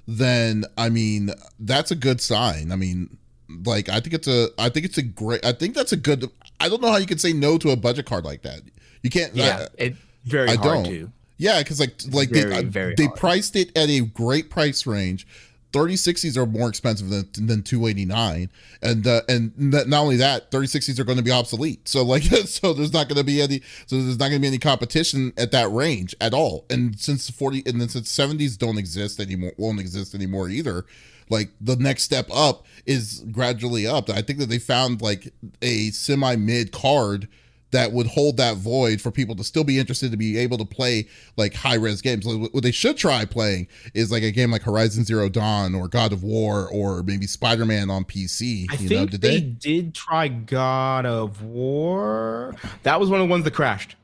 then I mean that's a good sign. I mean, like I think it's a great, I think that's a good, I don't know how you could say no to a budget card like that. You can't. Yeah. It very I hard don't. to. Yeah, because like Very, very they hard. priced it at a great price range. 3060s are more expensive than 289, and not only that, 3060s are going to be obsolete. So like so there's not going to be any competition at that range at all. And since 70s don't exist anymore, won't exist anymore either. Like the next step up is gradually up. I think that they found like a semi mid card that would hold that void for people to still be interested to be able to play like high res games. What they should try playing is like a game like Horizon Zero Dawn or God of War or maybe Spider-Man on PC. I think Did they they? did try God of War. That was one of the ones that crashed,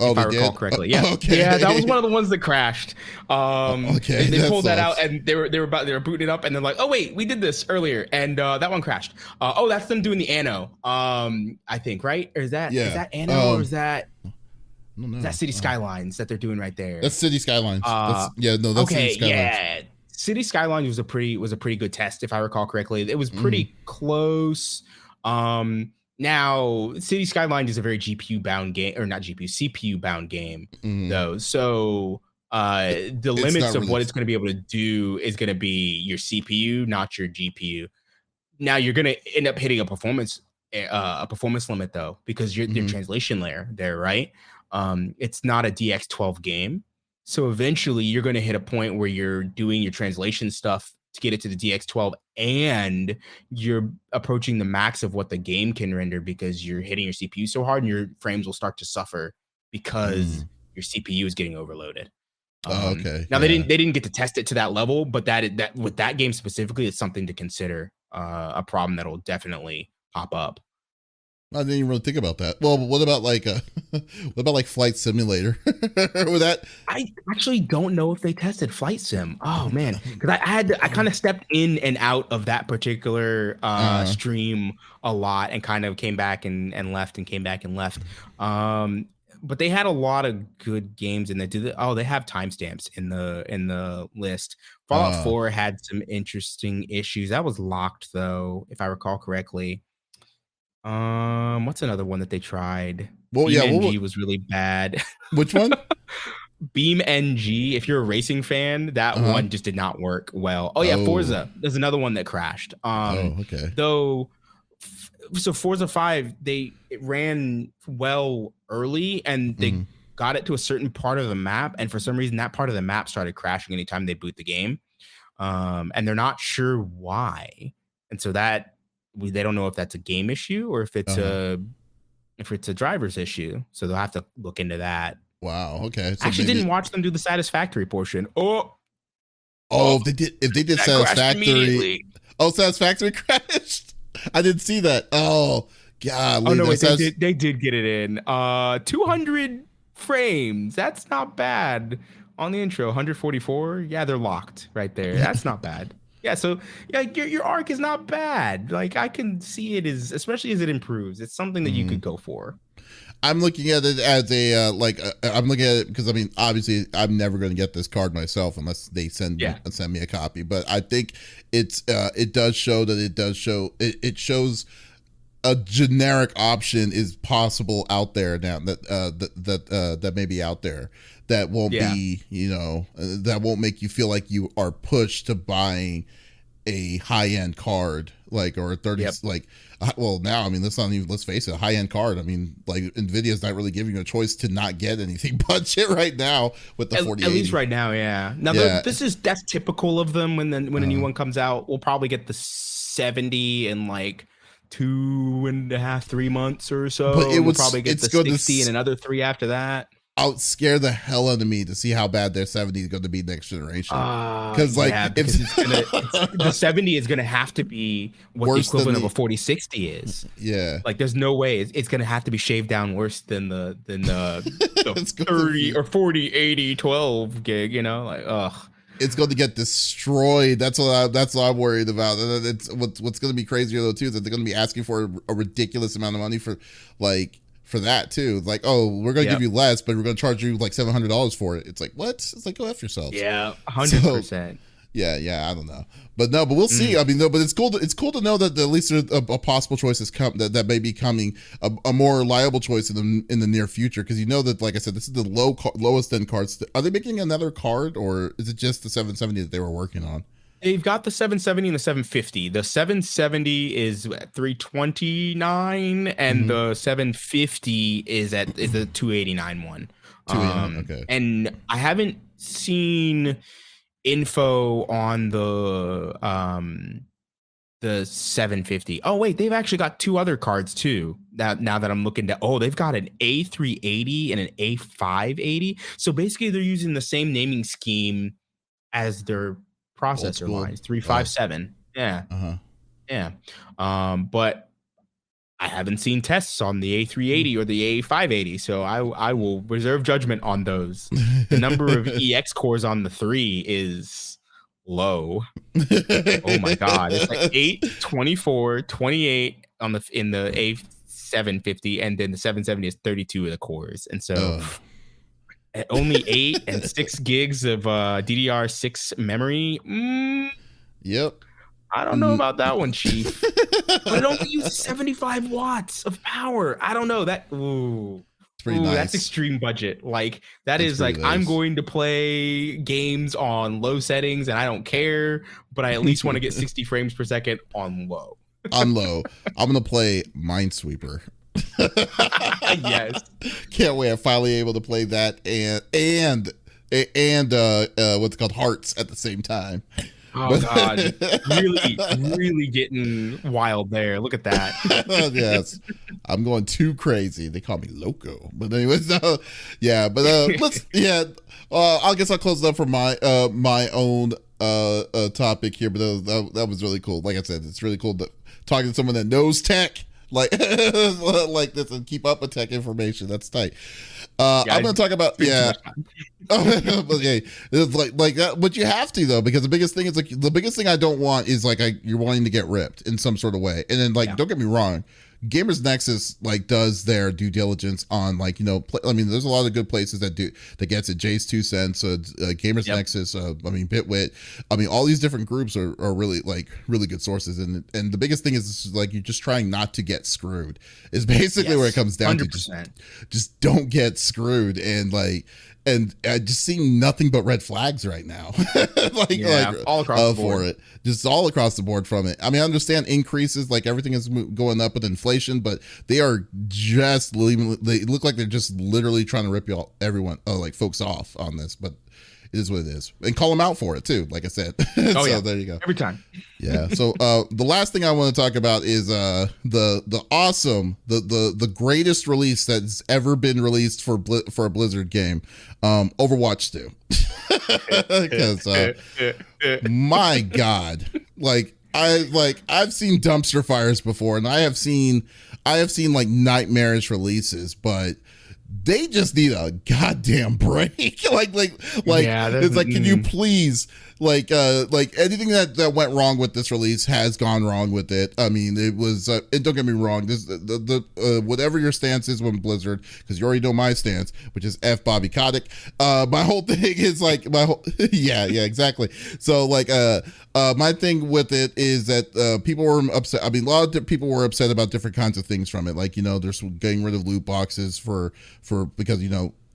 Oh, if I they recall did. correctly. Yeah, yeah, that was Okay. one of the ones that crashed. Okay, They that pulled that out sucks. and they were booting it up and they're like, oh wait, we did this earlier and that one crashed. Oh, that's them doing the Anno. I think right, or is Yeah. that Anno or No, is that no. City Skylines that they're doing right there? That's City Skylines. Uh, That's yeah. No, that's City okay, Skylines. yeah. City Skylines was a pretty good test, if I recall correctly. It was Mm-hmm. pretty close. Now City Skylines is a very GPU bound game, or not GPU, CPU bound game, Mm-hmm. though. So the It's limits not of really. what it's going to be able to do is going to be your CPU, not your GPU. Now you're going to end up hitting a performance limit though, because you're your Mm-hmm. translation layer there, right? It's not a DX12 game, so eventually you're going to hit a point where you're doing your translation stuff to get it to the DX12, and you're approaching the max of what the game can render because you're hitting your CPU so hard, and your frames will start to suffer because Mm. your CPU is getting overloaded. Oh, okay. Now Yeah. they didn't get to test it to that level, but that with that game specifically, it's something to consider. A problem that'll definitely pop up. I didn't even really think about that. Well, what about like what about like Flight Simulator? With that, I actually don't know if they tested Flight Sim. Oh man, because I kind of stepped in and out of that particular uh, stream a lot and kind of came back and left and came back and left. Um, but they had a lot of good games and they have timestamps in the list. Fallout uh, 4 had some interesting issues. That was locked though, if I recall correctly. What's another one that they tried? well, Beam yeah. NG was really bad. Which one? Beam NG, if you're a racing fan, that Uh huh. one just did not work well. Oh yeah, Oh. Forza. There's another one that crashed. Oh. Okay. Though so Forza 5, it ran well early and Mm-hmm. they got it to a certain part of the map, and for some reason that part of the map started crashing anytime they boot the game. And they're not sure why. And so they don't know if that's a game issue or Uh huh. if it's a driver's issue. So they'll have to look into that. Wow. Okay. I So actually maybe. didn't watch them do the satisfactory portion. Oh, Oh, oh, if they did that crashed Satisfactory. immediately. Oh, Satisfactory crashed. I didn't see that. Oh, Oh golly. no, That wait, they says. did get it in. 200 frames. That's not bad. On the intro, 144. Yeah, they're locked right there. That's not bad. Yeah, so yeah, your arc is not bad. Like I can see it as, especially as it improves. It's something that you Mhm. could go for. I'm looking at it as I'm looking at it because I mean obviously I'm never going to get this card myself unless they Yeah. send me a copy. But I think it does show that it shows a generic option is possible out there now that may be out there that won't Yeah. be that won't make you feel like you are pushed to buying a high end card, like, or a 30, Yep. like, well, now, I mean, let's face it, a high end card. I mean, like, Nvidia's not really giving you a choice to not get anything budget right now with the 4080. At least right now, yeah. Now, Yeah. that's typical of them. When a new one comes out, we'll probably get the 70 in like 2.5, 3 months or so. But we'll probably get the 60 in another 3 after that. Out scare the hell out of me to see how bad their 70 is going to be next generation. Because the 70 is going to have to be what the equivalent of a 4060 is. Yeah, like there's no way it's going to have to be shaved down worse than the 30 or 40 80 12 gig. You know, like it's going to get destroyed. That's what I'm worried about. And it's what's going to be crazier though too is that they're going to be asking for a ridiculous amount of money for that too. Like, oh, we're gonna give you less, but we're gonna charge you like $700 for it. It's like, what? It's like, go F yourselves. Yeah, 100%. Yeah, I don't know, but we'll see. I mean, no, but it's cool to know that at least a possible choice has come, that may be coming, a more reliable choice in the near future, because you know that, like I said, this is the lowest end cards. Are they making another card, or is it just the 770 that they were working on? They've got the 770 and the 750. The 770 is at 329, and the 750 is the 289 one. 289, okay. And I haven't seen info on the 750. Oh wait, they've actually got 2 other cards too. Now that I'm looking at, they've got an A380 and an A580. So basically, they're using the same naming scheme as their processor lines, 357. Yeah. But I haven't seen tests on the A380 or the A580, so I will reserve judgment on those. The number of EX cores on the 3 is low. Oh my god, it's like 8, 24, 28 in the A750, and then the 770 is 32 of the cores, and so. At only 8 and 6 gigs of DDR6 memory. Yep. I don't know about that one, Chief. But it only uses 75 watts of power. I don't know. It's pretty nice. That's extreme budget. Like, that's is like, nice. I'm going to play games on low settings and I don't care, but I at least want to get 60 frames per second on low. I'm going to play Minesweeper. Yes, can't wait. I'm finally able to play that and what's called Hearts at the same time. Oh god, really getting wild there. Look at that. Yes, I'm going too crazy. They call me loco, but anyways, I guess I'll close it up for my own topic here. But that was really cool. Like I said, it's really cool talking to someone that knows tech. Like this, and keep up with tech information. That's tight. I'm going to talk about but it's like that. But you have to though, because the biggest thing I don't want is you're wanting to get ripped in some sort of way. And then don't get me wrong, Gamers Nexus does their due diligence on there's a lot of good places that gets it. Jay's 2 cents, Gamers Nexus, Bitwit, all these different groups are really really good sources, and the biggest thing is you're just trying not to get screwed is basically where it comes down 100%. To just don't get screwed, and just seeing nothing but red flags right now. All across the board. For it. Just all across the board from it. I mean, I understand increases, everything is going up with inflation, but they are just they look like they're just literally trying to rip folks off on this, but it is what it is. And call them out for it too, like I said. So there you go. Every time. Yeah. So the last thing I want to talk about is the awesome, the greatest release that's ever been released for a Blizzard game, Overwatch 2. Because my God, I've seen dumpster fires before, and I have seen nightmarish releases, but they just need a goddamn break. It's can you please anything that went wrong with this release has gone wrong with it. I mean, it was and don't get me wrong, this whatever your stance is when Blizzard, because you already know my stance, which is F Bobby Kotick. My whole thing is yeah, exactly. So my thing with it is that people were upset. I mean, a lot of people were upset about different kinds of things from it. There's getting rid of loot boxes because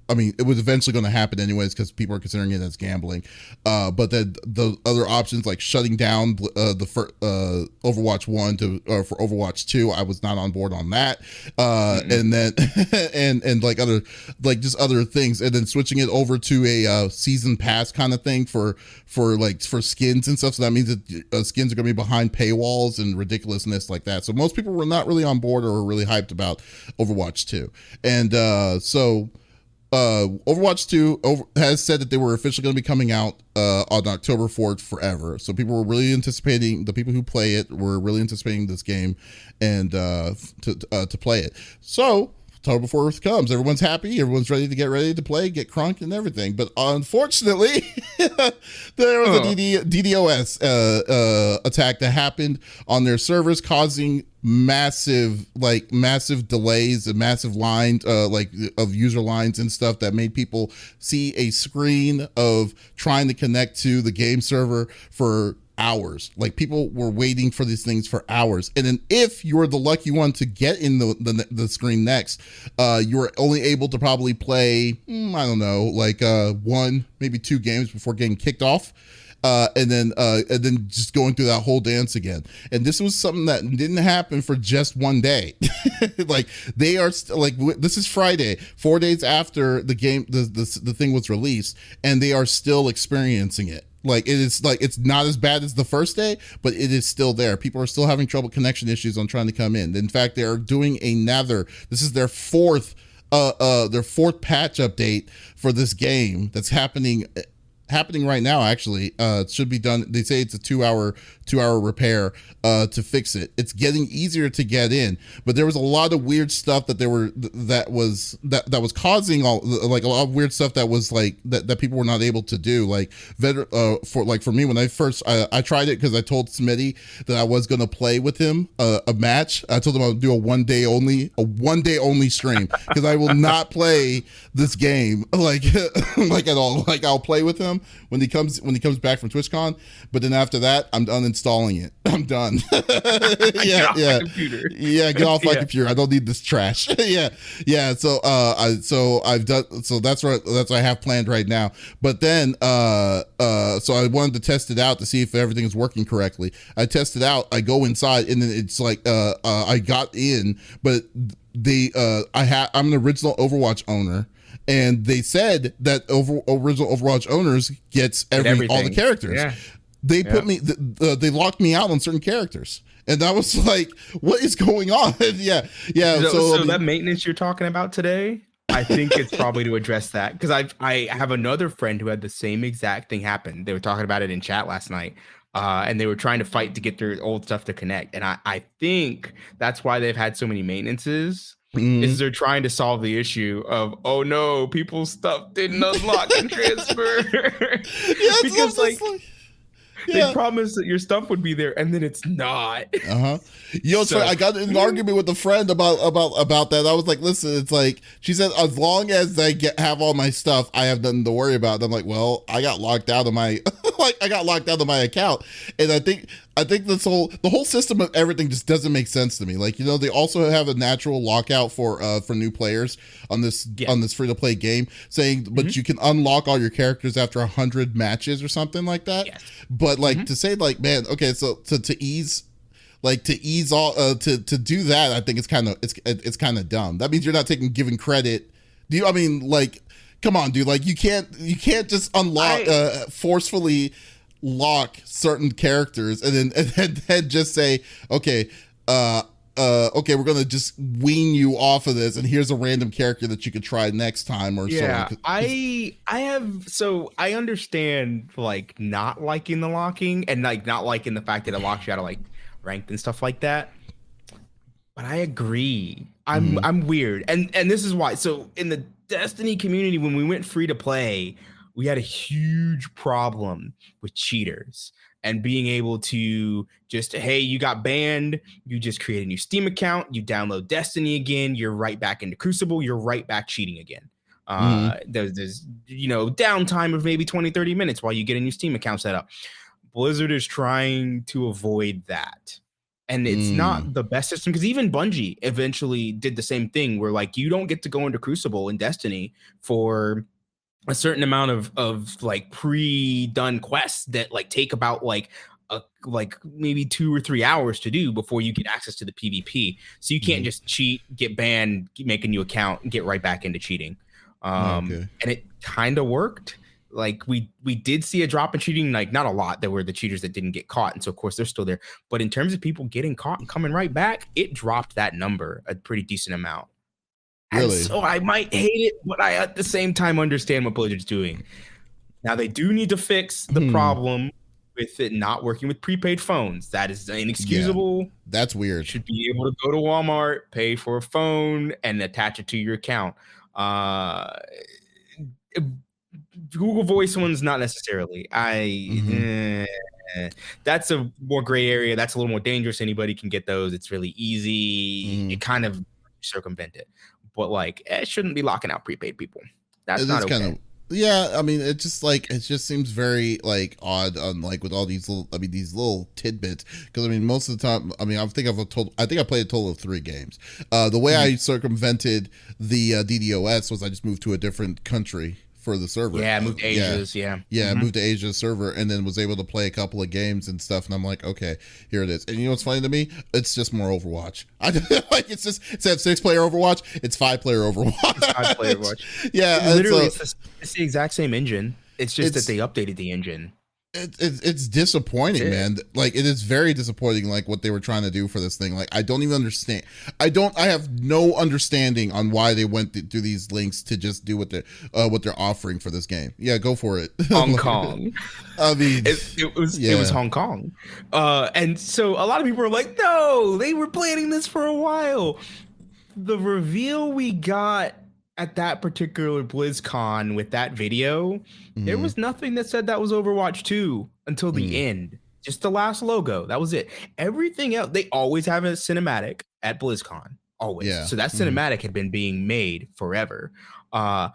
I mean, it was eventually going to happen anyways because people are considering it as gambling. But then the other options like shutting down the Overwatch 1 for Overwatch 2, I was not on board on that. And then and like other like just other things, and then switching it over to a season pass kind of thing for skins and stuff. So that means that skins are going to be behind paywalls and ridiculousness like that. So most people were not really on board or were really hyped about Overwatch 2, and Overwatch 2 has said that they were officially going to be coming out on October 4th forever. So people were really anticipating, the people who play it were really anticipating this game and to play it. So October 4th comes. Everyone's happy. Everyone's ready to play, get crunked and everything. But unfortunately, there was a DDoS attack that happened on their servers, causing massive delays and massive lines of user lines and stuff that made people see a screen of trying to connect to the game server for hours. Like, people were waiting for these things for hours, and then if you were the lucky one to get in the screen next, you were only able to probably play I don't know, like one, maybe two games before getting kicked off. And then just going through that whole dance again. And this was something that didn't happen for just one day. Like, they are this is Friday, 4 days after the game, the thing was released, and they are still experiencing it. Like, it is like, it's not as bad as the first day, but it is still there. People are still having trouble connection issues on trying to come in. In fact, they are doing this is their fourth patch update for this game that's happening right now. Actually, it should be done. They say it's a 2-hour repair to fix it. It's getting easier to get in, but there was a lot of weird stuff that was causing a lot of weird stuff that was like that people were not able to do. Like, for me, when I first I tried it because I told Smitty that I was going to play with him a match. I told him I would do a one day only stream because I will not play this game like at all. Like, I'll play with him when he comes back from TwitchCon, but then after that, I'm uninstalling it. I'm done. Get off my computer. Yeah, get off my computer. I don't need this trash. yeah. So that's what I have planned right now. But then so I wanted to test it out to see if everything is working correctly. I test it out. I go inside, and then it's like I got in, but I'm an original Overwatch owner. And they said that original Overwatch owners gets all the characters. Yeah. They put me, they locked me out on certain characters, and I was like, "What is going on?" yeah. So that maintenance you're talking about today, I think it's probably to address that, because I have another friend who had the same exact thing happen. They were talking about it in chat last night. And they were trying to fight to get their old stuff to connect, and I think that's why they've had so many maintenances. Is they're trying to solve the issue of, oh no, people's stuff didn't unlock and transfer. Because they promised that your stuff would be there, and then it's not. I got in an argument with a friend about that. I was like, listen, it's like, she said, as long as I have all my stuff, I have nothing to worry about. And I'm like, well, I got locked out of my account, and I think the whole system of everything just doesn't make sense to me. Like, they also have a natural lockout for new players on this free to play game, saying, but you can unlock all your characters after 100 matches or something like that. Yes. But to say, like, man, okay, so to ease all to do that, I think it's kind of dumb. That means you're not giving credit. Come on, dude. Like, you can't just unlock forcefully lock certain characters and then just say, okay, we're gonna just wean you off of this, and here's a random character that you could try next time or something. I understand, like, not liking the locking and like not liking the fact that it locks you out of like ranked and stuff like that. But I agree. I'm weird, and this is why. So in the Destiny community, when we went free to play, we had a huge problem with cheaters and being able to just, hey, you got banned, you just create a new Steam account, you download Destiny again, you're right back into Crucible, you're right back cheating again. There's downtime of maybe 20-30 minutes while you get a new Steam account set up. Blizzard is trying to avoid that. And it's not the best system, because even Bungie eventually did the same thing where like you don't get to go into Crucible in Destiny for a certain amount of like pre-done quests that like take about like maybe 2 or 3 hours to do before you get access to the PvP. So you can't just cheat, get banned, make a new account, and get right back into cheating. And it kind of worked. Like we did see a drop in cheating, like not a lot. There were the cheaters that didn't get caught, and so of course they're still there. But in terms of people getting caught and coming right back, it dropped that number a pretty decent amount. Really? And so I might hate it, but I at the same time understand what Blizzard's doing. Now they do need to fix the problem with it not working with prepaid phones. That is inexcusable. Yeah, that's weird. You should be able to go to Walmart, pay for a phone, and attach it to your account. Google Voice ones, not necessarily. That's a more gray area. That's a little more dangerous. Anybody can get those. It's really easy. It kind of circumvent it, but like it shouldn't be locking out prepaid people. That's not okay. Yeah, I mean, it just seems very like odd on like with all these little tidbits, because I mean most of the time, I mean I think I played a total of 3 games. The way I circumvented the DDoS was I just moved to a different country for the server. Yeah, moved to Asia's, moved to Asia's server, and then was able to play a couple of games and stuff, and I'm like, okay, here it is. And you know what's funny to me? It's just more Overwatch. Like instead of 6-player Overwatch, it's 5-player Overwatch. It's 5-player Overwatch. Yeah, literally, it's the exact same engine. It's just that they updated the engine. It's disappointing, man. Like it is very disappointing, like what they were trying to do for this thing. Like I don't even understand. I have no understanding on why they went through these links to just do what they're offering for this game. Yeah, go for it. Hong Kong. I mean, it was Hong Kong, and so a lot of people are like, no, they were planning this for a while. The reveal we got at that particular BlizzCon with that video, there was nothing that said that was Overwatch 2 until the end. Just the last logo. That was it. Everything else, they always have a cinematic at BlizzCon. Always. Yeah. So that cinematic had been being made forever. To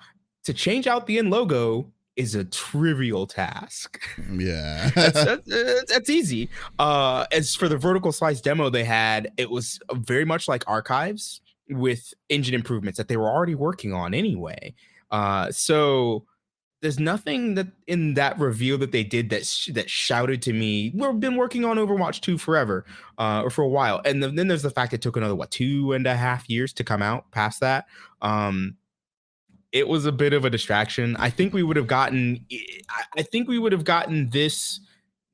change out the end logo is a trivial task. Yeah. that's easy. As for the vertical slice demo they had, it was very much like Archives, with engine improvements that they were already working on anyway. So there's nothing that in that reveal that they did that shouted to me, we've been working on Overwatch 2 forever, or for a while. And then there's the fact it took another 2.5 years to come out past that. It was a bit of a distraction. I think we would have gotten this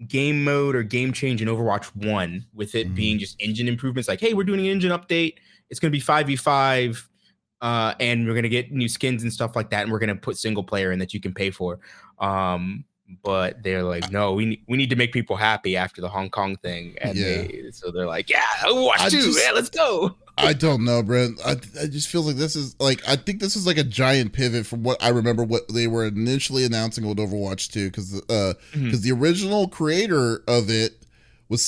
game mode or game change in Overwatch 1 with it being just engine improvements. Like, hey, we're doing an engine update. It's going to be 5v5, and we're going to get new skins and stuff like that, and we're going to put single player in that you can pay for. But they're like, no, we need to make people happy after the Hong Kong thing, and so they're like, yeah, Overwatch 2, yeah, let's go. I don't know, Brent. I just feel like this is like, I think this is like a giant pivot from what I remember what they were initially announcing with Overwatch 2, because the original creator of it was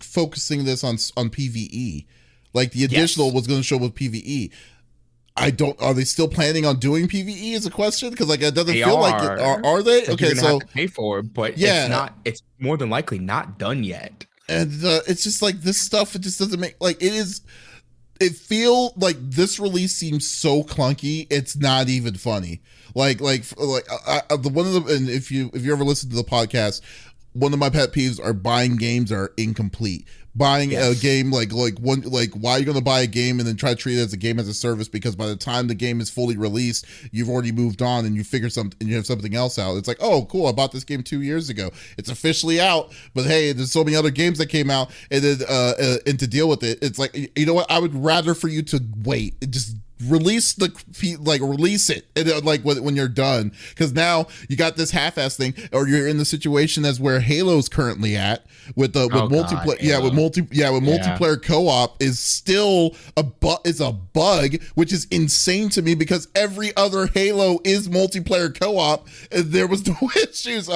focusing this on PvE. Like the additional was going to show with PvE. Are they still planning on doing PvE is a question? Because like it doesn't feel like it. Are they? Okay, so have to pay for it, but it's more than likely not done yet. And it's just like this stuff. It just doesn't make like it is. It feel like this release seems so clunky. It's not even funny. Like one of them. And if you ever listen to the podcast, one of my pet peeves are buying games that are incomplete. Buying a game like why are you going to buy a game and then try to treat it as a game as a service, because by the time the game is fully released, you've already moved on and you figure something and you have something else out. It's like, oh, cool, I bought this game 2 years ago. It's officially out, but hey, there's so many other games that came out, and then and to deal with it, it's like, you know what? I would rather for you to wait. Just release it and like when you're done, because now you got this half-ass thing, or you're in the situation as where Halo's currently at with multiplayer. Multiplayer co-op is still a bug, which is insane to me, because every other Halo is multiplayer co-op and there was no issues.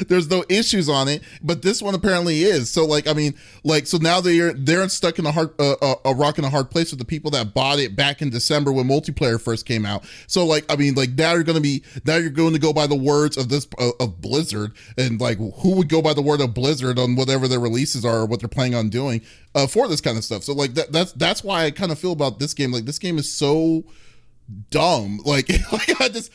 There's no issues on it, but this one apparently is. So like, I mean, like, so now they're stuck in a rock and a hard place with the people that bought it back in December December when multiplayer first came out. So like, I mean, like now you're going to go by the words of this of Blizzard, and like who would go by the word of Blizzard on whatever their releases are or what they're planning on doing for this kind of stuff. So like that's why I kind of feel about this game. Like this game is so dumb. Like this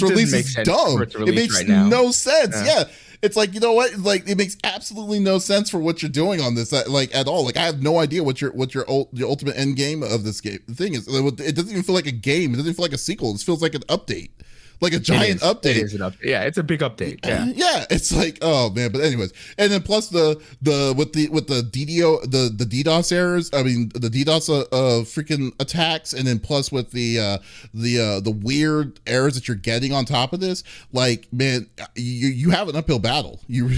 release is dumb. It makes right now. No sense. Yeah. It's like, you know what? Like it makes absolutely no sense for what you're doing on this, like at all. Like I have no idea what your ultimate end game of this game thing is. It doesn't even feel like a game. It doesn't feel like a sequel. It feels like an update. Like a giant update. It is an update. Yeah, it's a big update. Yeah. Yeah, it's like, oh man, but anyways. And then plus the with the DDoS errors, I mean the DDoS freaking attacks, and then plus with the weird errors that you're getting on top of this, like man, you have an uphill battle. You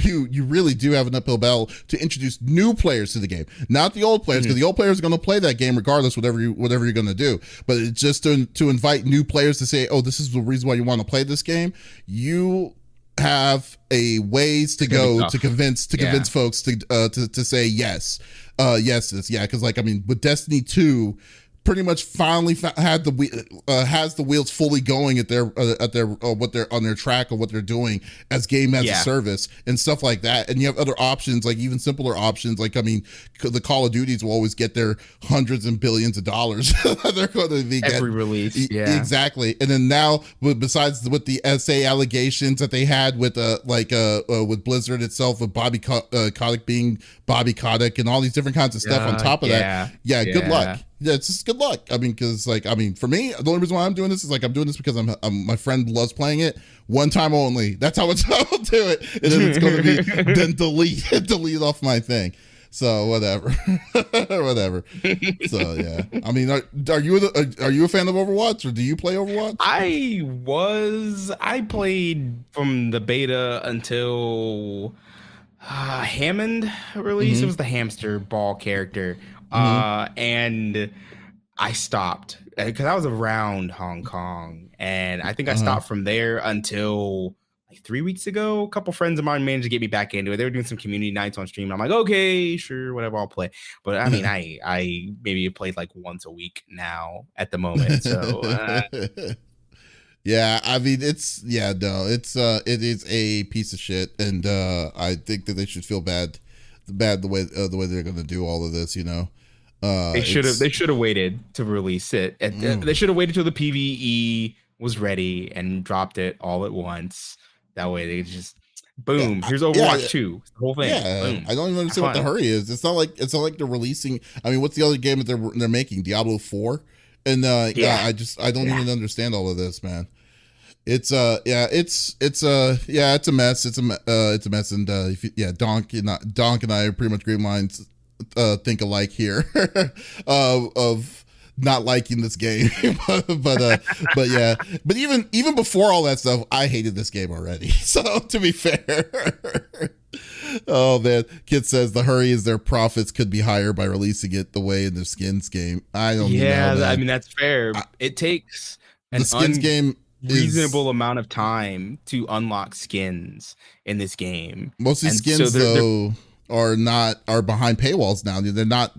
really do have an uphill battle to introduce new players to the game. Not the old players, because the old players are going to play that game regardless, whatever you're going to do. But it's just to invite new players to say, oh, this is the reason why you want to play this game. You have a ways to go to convince folks to say yes to this. Yeah, because like I mean with Destiny 2 pretty much finally has the wheels fully going at their what they're on their track of what they're doing as game as a service and stuff like that. And you have other options, like even simpler options, like I mean the Call of Duties will always get their hundreds and billions of dollars they're going to be every release. Exactly. And then now besides with the SA allegations that they had with with Blizzard itself, with Bobby Kotick being Bobby Kotick and all these different kinds of stuff on top of that. Good luck. Yeah, it's just good luck. I mean, because like, I mean, for me, the only reason why I'm doing this is like, I'm doing this because my friend loves playing it one time only. That's how I'll do it. And then it's going to be, then delete off my thing. So whatever. So yeah, I mean, are you a fan of Overwatch, or do you play Overwatch? I played from the beta until Hammond release. It was the hamster ball character. And I stopped because I was around Hong Kong, and I think I stopped from there until like 3 weeks ago. A couple friends of mine managed to get me back into it. They were doing some community nights on stream. I'm like, okay, sure, whatever, I'll play. But I mean, I maybe played like once a week now at the moment. So yeah, I mean, it is a piece of shit, and I think that they should feel bad the way they're going to do all of this, you know. They should have waited to release it. They should have waited till the PvE was ready and dropped it all at once. That way they just boom. Here's Overwatch 2. The whole thing. Yeah, boom. I don't even understand what the hurry is. It's not like they're releasing. I mean, what's the other game that they're making? Diablo 4, and I don't even understand all of this, man. It's a mess. It's a mess. And Donk and I are pretty much great minds think alike here of not liking this game. but even before all that stuff, I hated this game already. So to be fair. Oh man, Kit says the hurry is their profits could be higher by releasing it the way in their skins game. I don't know. Yeah, I mean that's fair. It takes the skins game reasonable amount of time to unlock skins in this game. Most of these skins though are behind paywalls now. They're not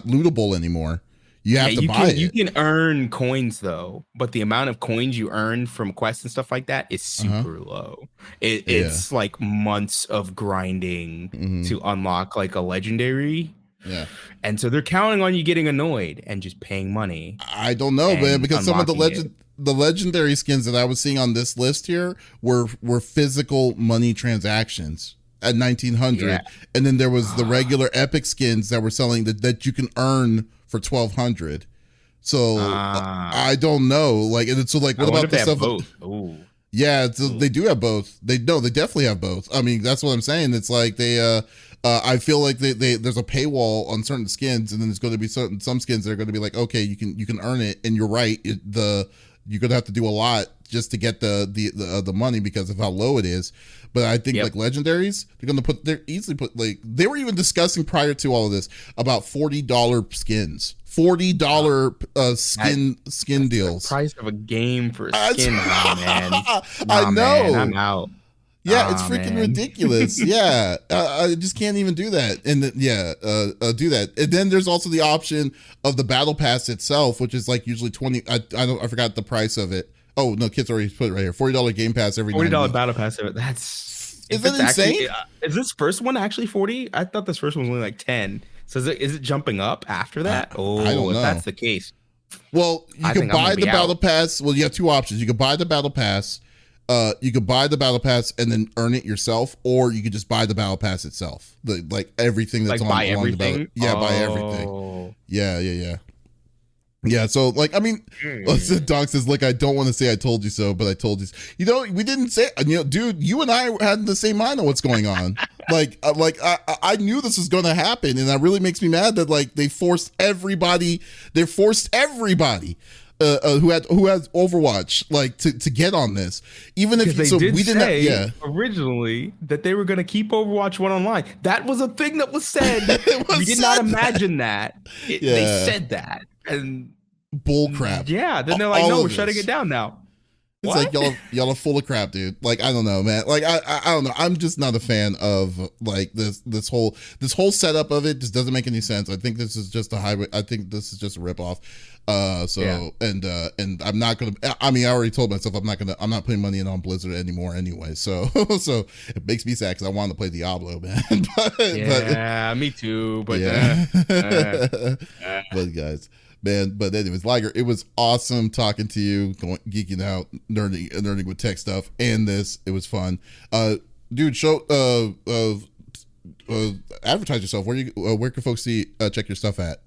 lootable anymore. You have to buy it. You can earn coins though, but the amount of coins you earn from quests and stuff like that is super low. It's like months of grinding to unlock like a legendary. Yeah. And so they're counting on you getting annoyed and just paying money. I don't know, man, because some of the legendary skins that I was seeing on this list here were physical money transactions at 1900, and then there was the regular epic skins that were selling that you can earn for 1200. So I don't know, like, and so like, what about the stuff? Yeah, they do have both. They definitely have both. I mean, that's what I'm saying. It's like they I feel like they there's a paywall on certain skins, and then there's going to be some skins that are going to be like, okay, you can earn it, and you're right, you're gonna have to do a lot just to get the money because of how low it is. But I think like legendaries, they're easily put, like, they were even discussing prior to all of this about $40 skins, $40 skin deals. The price of a game for a skin, man. I know. Man, I'm out. Yeah, it's freaking man. ridiculous. Yeah, I just can't even do that. And do that. And then there's also the option of the battle pass itself, which is like usually 20. I forgot the price of it. Oh no, Kit's already put it right here. $40 Game Pass every $40 battle pass. That's is that insane? Actually, is this first one actually 40? I thought this first one was only like 10. So is it jumping up after that? I don't know. If that's the case. Well, you can buy the battle pass. Well, you have two options. You can buy the battle pass. You could buy the battle pass and then earn it yourself, or you could just buy the battle pass itself. Like everything that's like on the battle. Yeah, buy everything. Yeah, so like I mean, Doc says, "Look, I don't want to say I told you so, but I told you." You know, we didn't say. You know, dude, you and I had the same mind on what's going on. I knew this was going to happen, and that really makes me mad that like they forced everybody. They forced everybody who has Overwatch like to get on this, even if we didn't say originally that they were going to keep Overwatch 1 online. That was a thing that was said. We did not imagine that. They said that. And bull crap. Yeah, then they're like, no, we're shutting it down now. It's like y'all are full of crap, dude. Like I don't know, man. Like I don't know. I'm just not a fan of like this whole setup of it. Just doesn't make any sense. I think this is just a highway. I think this is just a ripoff. And I'm not gonna. I mean, I already told myself I'm not putting money in on Blizzard anymore anyway. So it makes me sad because I wanted to play Diablo, man. Me too. But but guys. Man, but anyways, Liger, it was awesome talking to you, geeking out, nerding with tech stuff, and this. It was fun. Dude, advertise yourself. Where can folks check your stuff at?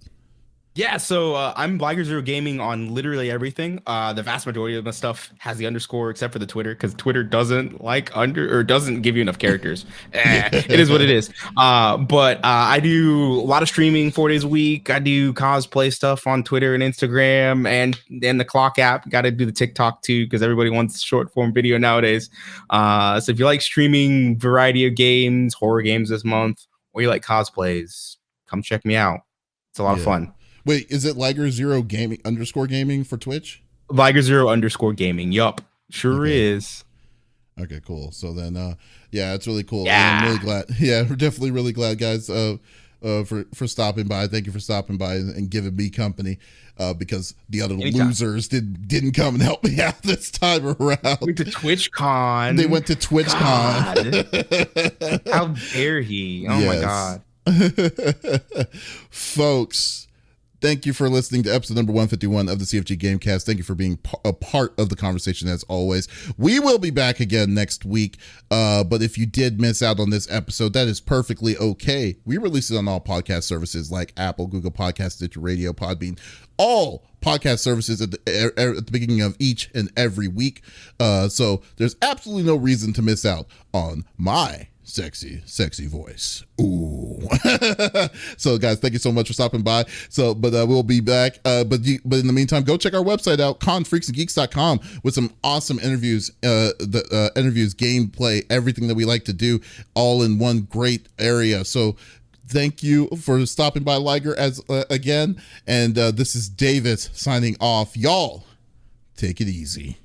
Yeah, so I'm Liger Zero Gaming on literally everything. The vast majority of my stuff has the underscore, except for the Twitter, because Twitter doesn't doesn't give you enough characters. It is what it is. But I do a lot of streaming 4 days a week. I do cosplay stuff on Twitter and Instagram, and then the Clock app. Got to do the TikTok too, because everybody wants short form video nowadays. So if you like streaming variety of games, horror games this month, or you like cosplays, come check me out. It's a lot of fun. Wait, is it Liger Zero Gaming _gaming for Twitch? Liger Zero _gaming. Yup. Sure is. Okay, cool. So then it's really cool. Yeah. I'm really glad. Yeah, we're definitely really glad, guys, for stopping by. Thank you for stopping by and giving me company. Because the other losers didn't come and help me out this time around. Went to TwitchCon. They went to TwitchCon. How dare he? Oh my God. Folks, thank you for listening to episode number 151 of the CFG Game Cast. Thank you for being a part of the conversation as always. We will be back again next week. But if you did miss out on this episode, that is perfectly okay. We release it on all podcast services like Apple, Google Podcasts, Stitcher Radio, Podbean, all podcast services at the beginning of each and every week. So there's absolutely no reason to miss out on my sexy voice. Ooh. So guys, thank you so much for stopping by. But we'll be back. But in the meantime, go check our website out, confreaksandgeeks.com, with some awesome interviews, interviews, gameplay, everything that we like to do, all in one great area. So thank you for stopping by, Liger, again. And this is Davis signing off. Y'all, take it easy.